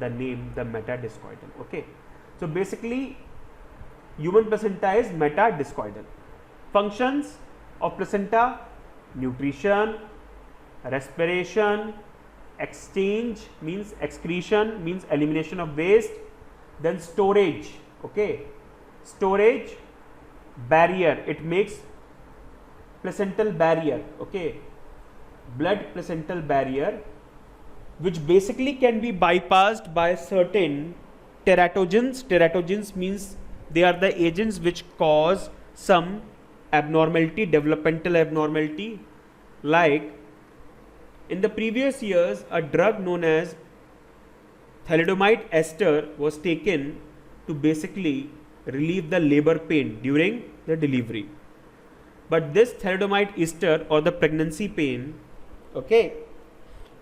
the name the metadiscoidal. Okay, so basically human placenta is metadiscoidal. Functions of placenta: nutrition, respiration, exchange means excretion, means elimination of waste, then storage. Okay, storage, barrier, it makes placental barrier. Okay, blood placental barrier, which basically can be bypassed by certain teratogens. Teratogens means they are the agents which cause some abnormality, developmental abnormality. Like in the previous years, a drug known as thalidomide ester was taken to basically relieve the labor pain during the delivery. But this thalidomide ester or the pregnancy pain, okay,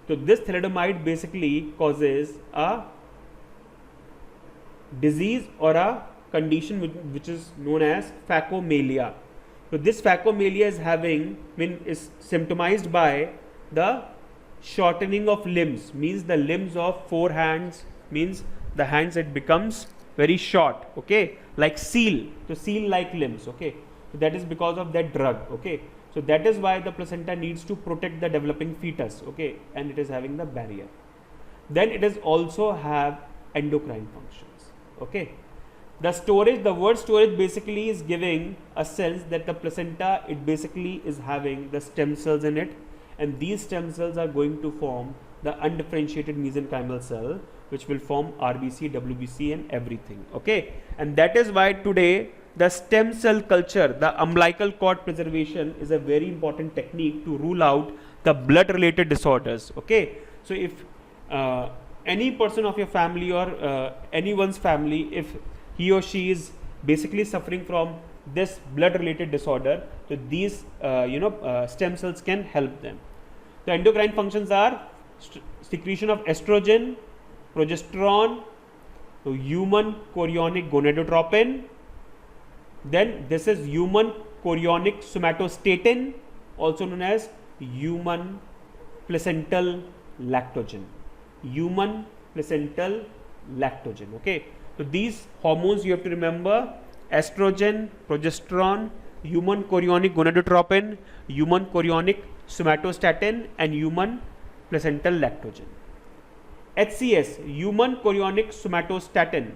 so this thalidomide basically causes a disease or a condition which is known as phacomelia. So this phacomelia is symptomized by the shortening of limbs, means the limbs of 4 hands, means the hands, it becomes very short, okay, like seal, so seal like limbs. Okay, so that is because of that drug. Okay, so that is why the placenta needs to protect the developing fetus. Okay, and it is having the barrier. Then it is also have endocrine functions. Okay, the storage, the word storage basically is giving a sense that the placenta, it basically is having the stem cells in it, and these stem cells are going to form the undifferentiated mesenchymal cell, which will form RBC, WBC and everything. Okay, and that is why today the stem cell culture, the umbilical cord preservation, is a very important technique to rule out the blood related disorders. Okay, so if any person of your family or anyone's family, if he or she is basically suffering from this blood related disorder, so these stem cells can help them. The endocrine functions are secretion of estrogen, progesterone, so human chorionic gonadotropin, then this is human chorionic somatostatin, also known as human placental lactogen. Human placental lactogen. Okay, so these hormones you have to remember: estrogen, progesterone, human chorionic gonadotropin, human chorionic somatostatin and human placental lactogen. HCS, human chorionic somatostatin,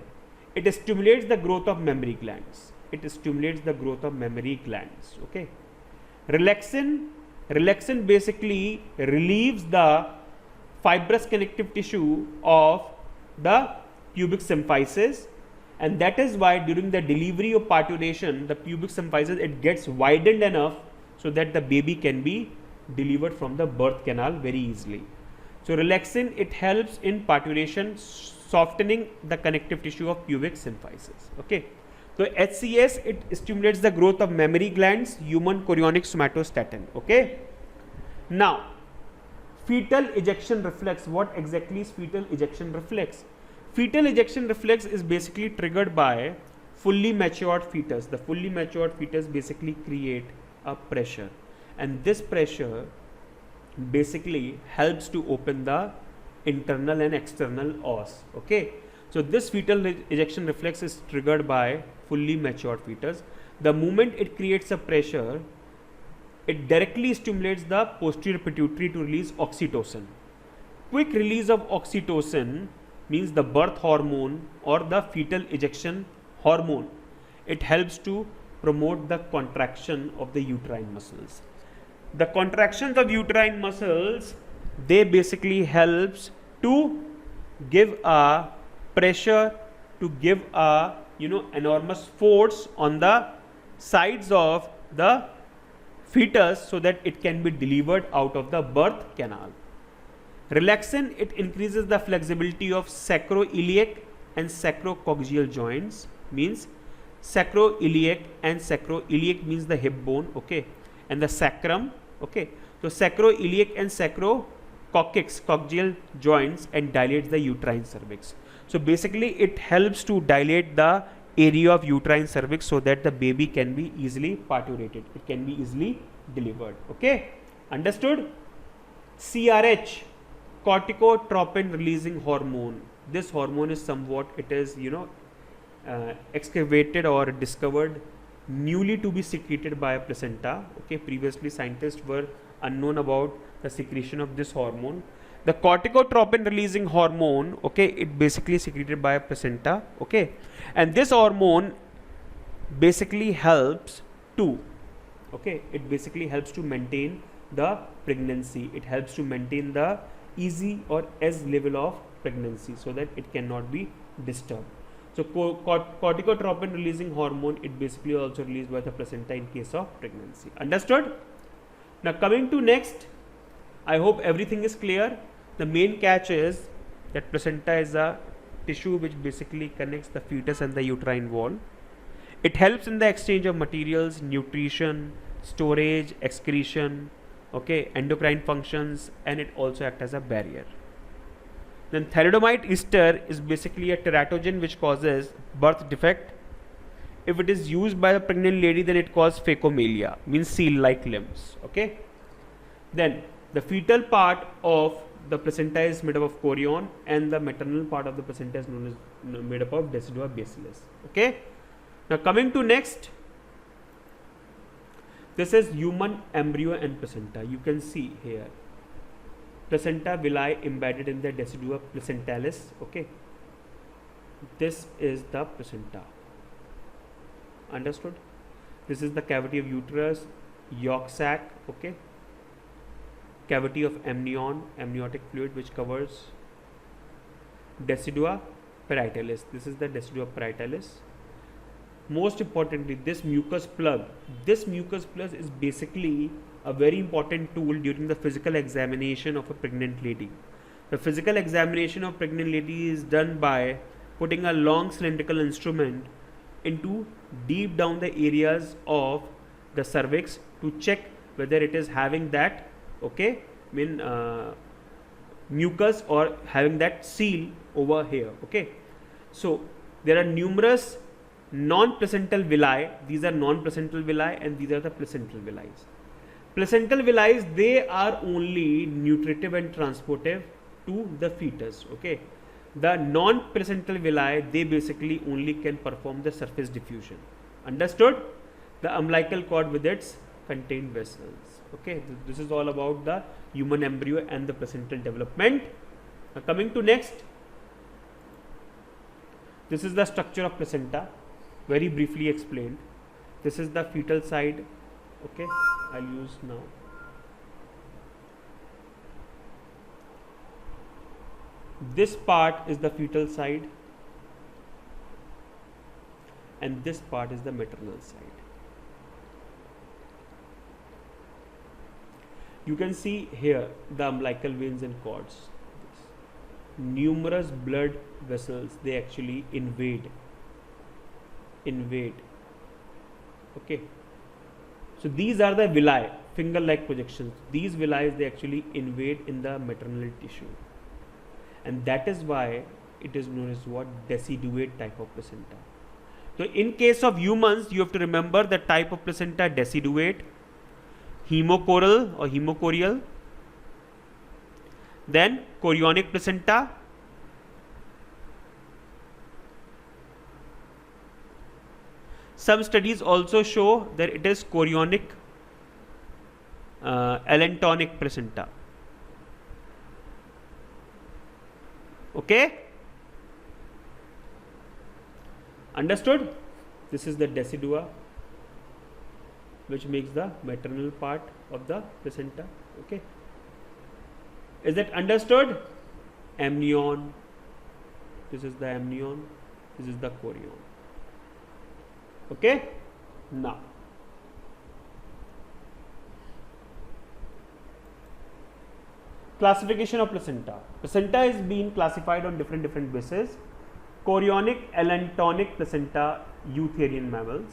it stimulates the growth of mammary glands. It stimulates the growth of mammary glands. Okay, relaxin, relaxin basically relieves the fibrous connective tissue of the pubic symphysis, and that is why during the delivery of parturition, the pubic symphysis, it gets widened enough so that the baby can be delivered from the birth canal very easily. So relaxin, it helps in parturition, softening the connective tissue of pubic symphysis. Okay, so HCS, it stimulates the growth of mammary glands, human chorionic somatostatin. Okay, now fetal ejection reflex. What exactly is fetal ejection reflex? Fetal ejection reflex is basically triggered by fully matured fetus. The fully matured fetus basically create a pressure, and this pressure basically helps to open the internal and external os. Okay, so this fetal ejection reflex is triggered by fully matured fetus. The moment it creates a pressure, it directly stimulates the posterior pituitary to release oxytocin. Quick release of oxytocin means the birth hormone or the fetal ejection hormone. It helps to promote the contraction of the uterine muscles. The contractions of uterine muscles, they basically helps to give a pressure, to give a enormous force on the sides of the fetus so that it can be delivered out of the birth canal. Relaxin, it increases the flexibility of sacroiliac and sacrococcygeal joints, means sacroiliac and sacroiliac means the hip bone, okay, and the sacrum, okay. So sacroiliac and sacrococcygeal joints and dilates the uterine cervix. So basically it helps to dilate the area of uterine cervix so that the baby can be easily parturated, it can be easily delivered, okay. Understood? CRH, corticotropin releasing hormone. This hormone is somewhat, it is, you know, excavated or discovered newly to be secreted by a placenta, okay. Previously scientists were unknown about the secretion of this hormone. The corticotropin releasing hormone, okay, it basically secreted by a placenta, okay, and this hormone basically helps to, okay, it basically helps to maintain the pregnancy, it helps to maintain the easy or S level of pregnancy so that it cannot be disturbed. So corticotropin releasing hormone, it basically also released by the placenta in case of pregnancy. Understood? Now coming to next, I hope everything is clear. The main catch is that placenta is a tissue which basically connects the fetus and the uterine wall. It helps in the exchange of materials, nutrition, storage, excretion, okay, endocrine functions, and it also acts as a barrier. Then thalidomide ester is basically a teratogen which causes birth defect. If it is used by a pregnant lady, then it causes phacomelia, means seal-like limbs, okay. Then the fetal part of the placenta is made up of chorion, and the maternal part of the placenta is known as made up of decidua bacillus, okay. Now coming to next, this is human embryo and placenta. You can see here placenta villi embedded in the decidua placentalis, okay. This is the placenta. Understood? This is the cavity of uterus, yolk sac, okay, cavity of amnion, amniotic fluid which covers decidua parietalis. This is the decidua parietalis. Most importantly, this mucus plug is basically a very important tool during the physical examination of a pregnant lady. The physical examination of pregnant lady is done by putting a long cylindrical instrument into deep down the areas of the cervix to check whether it is having that, okay, mucus or having that seal over here, okay. So there are numerous non-placental villi. These are non-placental villi and these are the placental villi. Placental villi, they are only nutritive and transportive to the fetus, okay. The non-placental villi, they basically only can perform the surface diffusion. Understood? The umbilical cord with its contained vessels, okay. This is all about the human embryo and the placental development. Now coming to next, this is the structure of placenta, very briefly explained. This is the fetal side, okay. I'll use now. This part is the fetal side and this part is the maternal side. You can see here the umbilical veins and cords. Numerous blood vessels, they actually invade, okay. So these are the villi, finger-like projections. These villi, they actually invade in the maternal tissue, and that is why it is known as what, deciduate type of placenta. So in case of humans, you have to remember the type of placenta: deciduate, hemochoral or hemochorial, then chorionic placenta, some studies also show that it is chorionic allontonic placenta, okay. Understood? This is the decidua which makes the maternal part of the placenta, okay. Is it understood? Amnion, this is the amnion, this is the chorion, okay. Now Classification of placenta. Placenta is being classified on different bases. Chorionic allontonic placenta, eutherian mammals.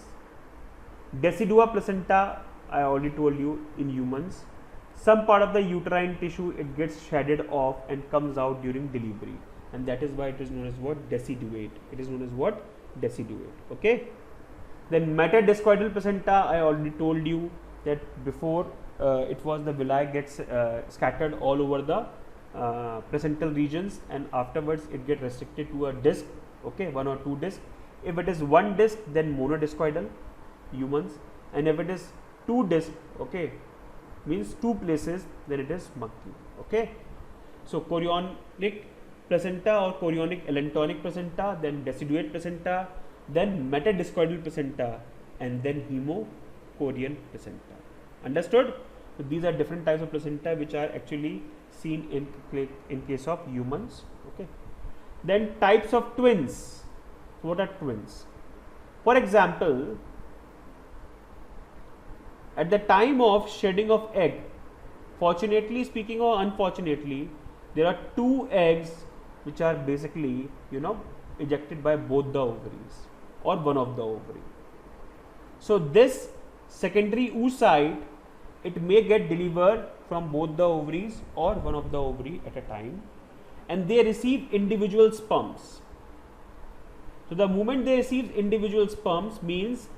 Decidua placenta, I already told you, in humans. Some part of the uterine tissue, it gets shedded off and comes out during delivery, and that is why it is known as what? Deciduate. It is known as what? Deciduate. Okay. Then metadiscoidal placenta, I already told you that before it was the villi gets scattered all over the placental regions, and afterwards it gets restricted to a disc, okay, 1 or 2 disc. If it is 1 disc, then monodiscoidal, humans, and if it is 2 disc, okay, means 2 places, then it is monkey. Okay. So chorionic placenta or chorionic allontonic placenta, then deciduate placenta, then metadiscoidal placenta, and then hemochorion placenta. Understood? So these are different types of placenta which are actually seen in case of humans. Okay. Then types of twins. What are twins? For example, at the time of shedding of egg, fortunately speaking or unfortunately, there are 2 eggs which are basically, ejected by both the ovaries or one of the ovary. So this secondary oocyte, it may get delivered from both the ovaries or one of the ovary at a time, and they receive individual sperms. So the moment they receive individual sperms means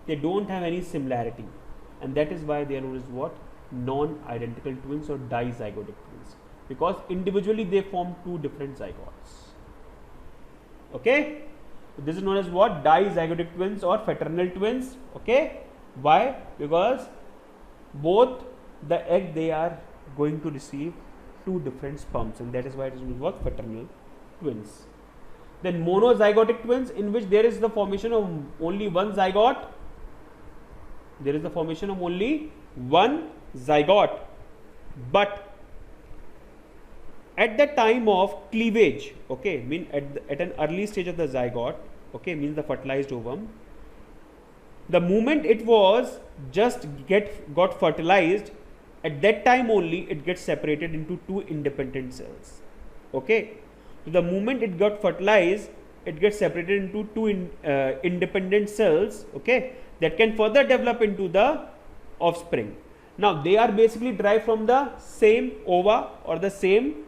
they don't have any similarity, and that is why they are known as what? Non-identical twins or dizygotic twins, because individually they form 2 different zygotes. Okay. So this is known as what? Dizygotic twins or fraternal twins. Okay. Why? Because both the egg, they are going to receive 2 different sperms, and that is why it is known as what? Fraternal twins. Then monozygotic twins, in which there is the formation of only 1 zygote. There is the formation of only 1 zygote, but at the time of cleavage, okay, mean at an early stage of the zygote, okay, means the fertilized ovum, the moment it was just got fertilized, at that time only it gets separated into 2 independent cells. Okay. So the moment it got fertilized, it gets separated into 2 independent cells, okay, that can further develop into the offspring. Now they are basically derived from the same ova or the same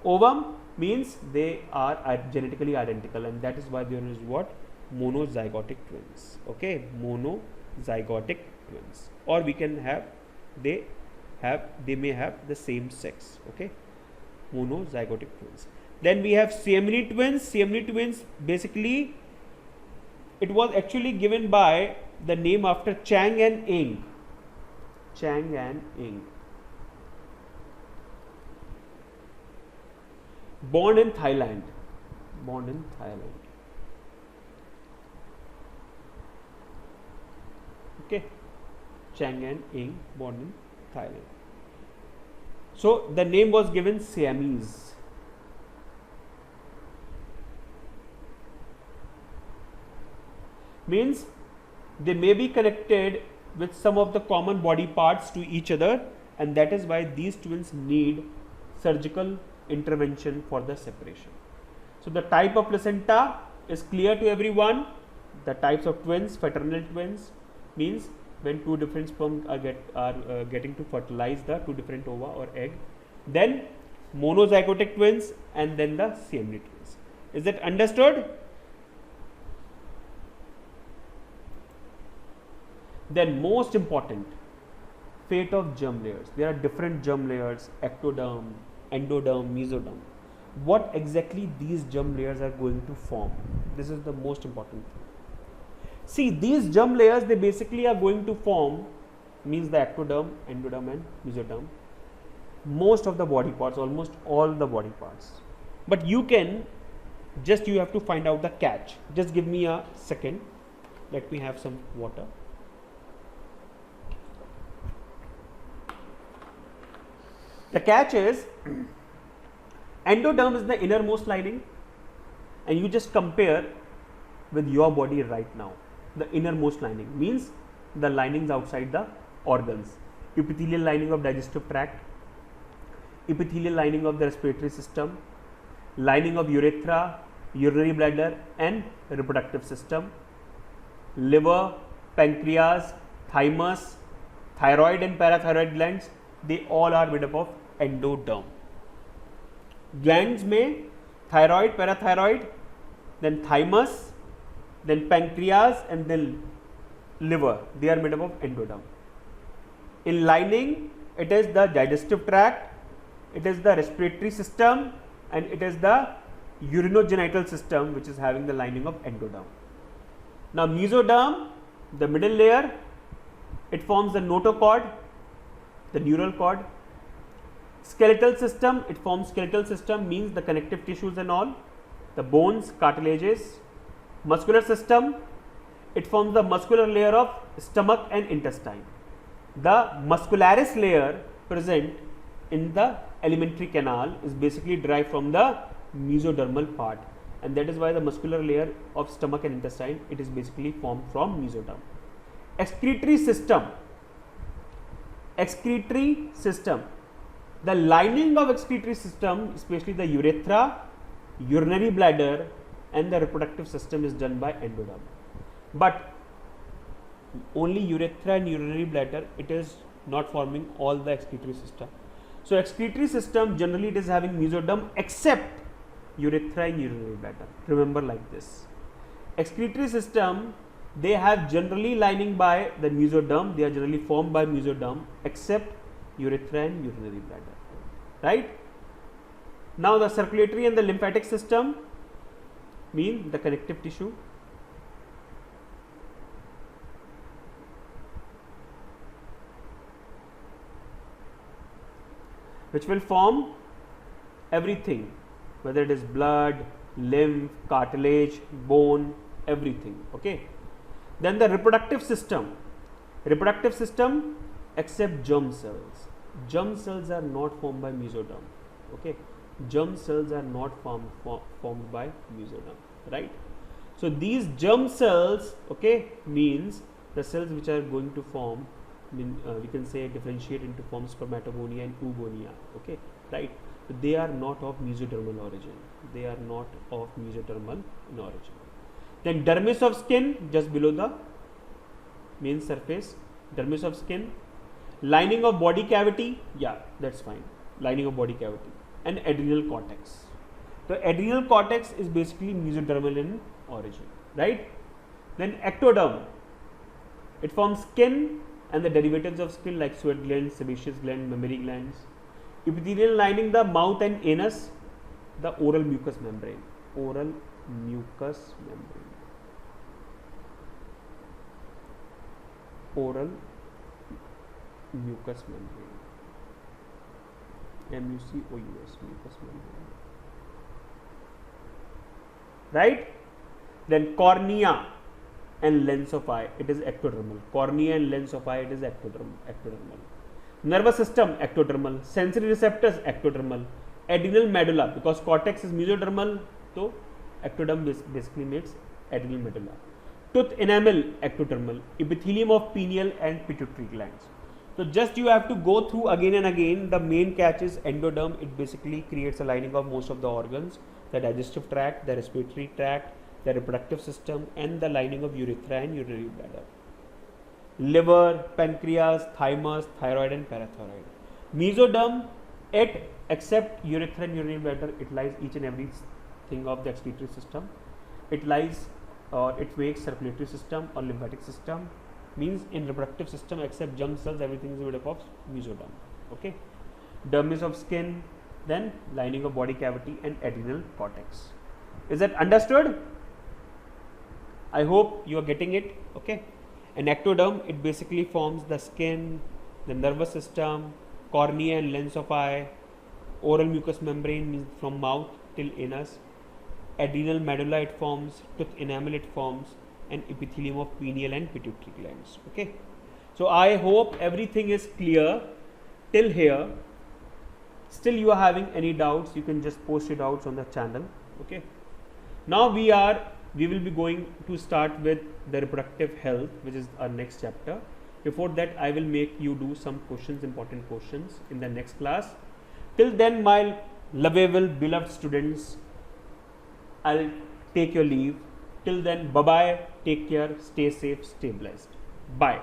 ovum, means they are genetically identical, and that is why they are known as what? Monozygotic twins. Okay, monozygotic twins, or we can have they may have the same sex. Okay, monozygotic twins. Then we have Siamese twins. Siamese twins, basically it was actually given by the name after Chang and Ing. Chang and Ing. Born in Thailand. Born in Thailand. Okay. Chang and Ing, born in Thailand. So the name was given Siamese. Means they may be connected with some of the common body parts to each other, and that is why these twins need surgical intervention for the separation. So the type of placenta is clear to everyone. The types of twins, fraternal twins, means when 2 different sperm are getting to fertilize the 2 different ova or egg. Then monozygotic twins, and then the Siamese twins. Is that understood? Then most important, fate of germ layers. There are different germ layers: ectoderm, endoderm, mesoderm. What exactly these germ layers are going to form? This is the most important thing. See, these germ layers, they basically are going to form, means the ectoderm, endoderm and mesoderm, most of the body parts, almost all the body parts. But you have to find out the catch. Just give me a second. Let me have some water. The catch is, endoderm is the innermost lining, and you just compare with your body right now. The innermost lining means the linings outside the organs, epithelial lining of digestive tract, epithelial lining of the respiratory system, lining of urethra, urinary bladder and reproductive system, liver, pancreas, thymus, thyroid and parathyroid glands, they all are made up of endoderm. Glands में thyroid, parathyroid, then thymus, then pancreas and then liver, they are made up of endoderm. In lining, it is the digestive tract, it is the respiratory system and it is the urinogenital system which is having the lining of endoderm. Now mesoderm, the middle layer, it forms the notochord, the neural cord. Skeletal system, it forms skeletal system, means the connective tissues and all, the bones, cartilages. Muscular system, it forms the muscular layer of stomach and intestine. The muscularis layer present in the alimentary canal is basically derived from the mesodermal part, and that is why the muscular layer of stomach and intestine, it is basically formed from mesoderm. Excretory system, the lining of excretory system, especially the urethra, urinary bladder and the reproductive system, is done by endoderm. But only urethra and urinary bladder, it is not forming all the excretory system. So excretory system generally it is having mesoderm except urethra and urinary bladder. Remember like this. Excretory system, they have generally lining by the mesoderm, they are generally formed by mesoderm except urethra and urinary bladder. Right? Now the circulatory and the lymphatic system mean the connective tissue. Which will form everything, whether it is blood, lymph, cartilage, bone, everything. Okay. Then the reproductive system except germ cells. Germ cells are not formed by mesoderm. Okay. Germ cells are not formed by mesoderm. Right. So these germ cells, okay, means the cells which are going to form, we can say differentiate into form spermatogonia and oogonia. Okay, right. So they are not of mesodermal origin. Then dermis of skin, just below the main surface, dermis of skin. Lining of body cavity, yeah, that's fine. Lining of body cavity and adrenal cortex. The adrenal cortex is basically mesodermal in origin, right? Then ectoderm, it forms skin and the derivatives of skin like sweat glands, sebaceous gland, mammary glands. Epithelial lining the mouth and anus, the oral mucous membrane. MUCOUS, mucous membrane. Right? Then cornea and lens of eye, it is ectodermal. Cornea and lens of eye, it is ectodermal. Nervous system, ectodermal. Sensory receptors, ectodermal. Adrenal medulla, because cortex is mesodermal, so ectoderm basically makes adrenal medulla. Tooth enamel, ectodermal. Epithelium of pineal and pituitary glands. So just you have to go through again and again. The main catch is endoderm. It basically creates a lining of most of the organs, the digestive tract, the respiratory tract, the reproductive system and the lining of urethra and urinary bladder. Liver, pancreas, thymus, thyroid and parathyroid. Mesoderm, it except urethra and urinary bladder, it lies each and every thing of the excretory system. It lies or it makes circulatory system or lymphatic system. Means in reproductive system except germ cells, everything is made up of mesoderm. Okay. Dermis of skin, then lining of body cavity and adrenal cortex. Is that understood? I hope you are getting it. Okay. An ectoderm, it basically forms the skin, the nervous system, cornea and lens of eye, oral mucous membrane means from mouth till anus, adrenal medulla it forms, tooth enamel it forms, and epithelium of pineal and pituitary glands. Okay. So I hope everything is clear till here. Still you are having any doubts, you can just post your doubts on the channel. Okay. Now we will be going to start with the reproductive health, which is our next chapter. Before that, I will make you do some questions, important questions in the next class. Till then, my lovable, beloved students, I'll take your leave. Till then, bye bye, take care, stay safe, stay blessed. Bye.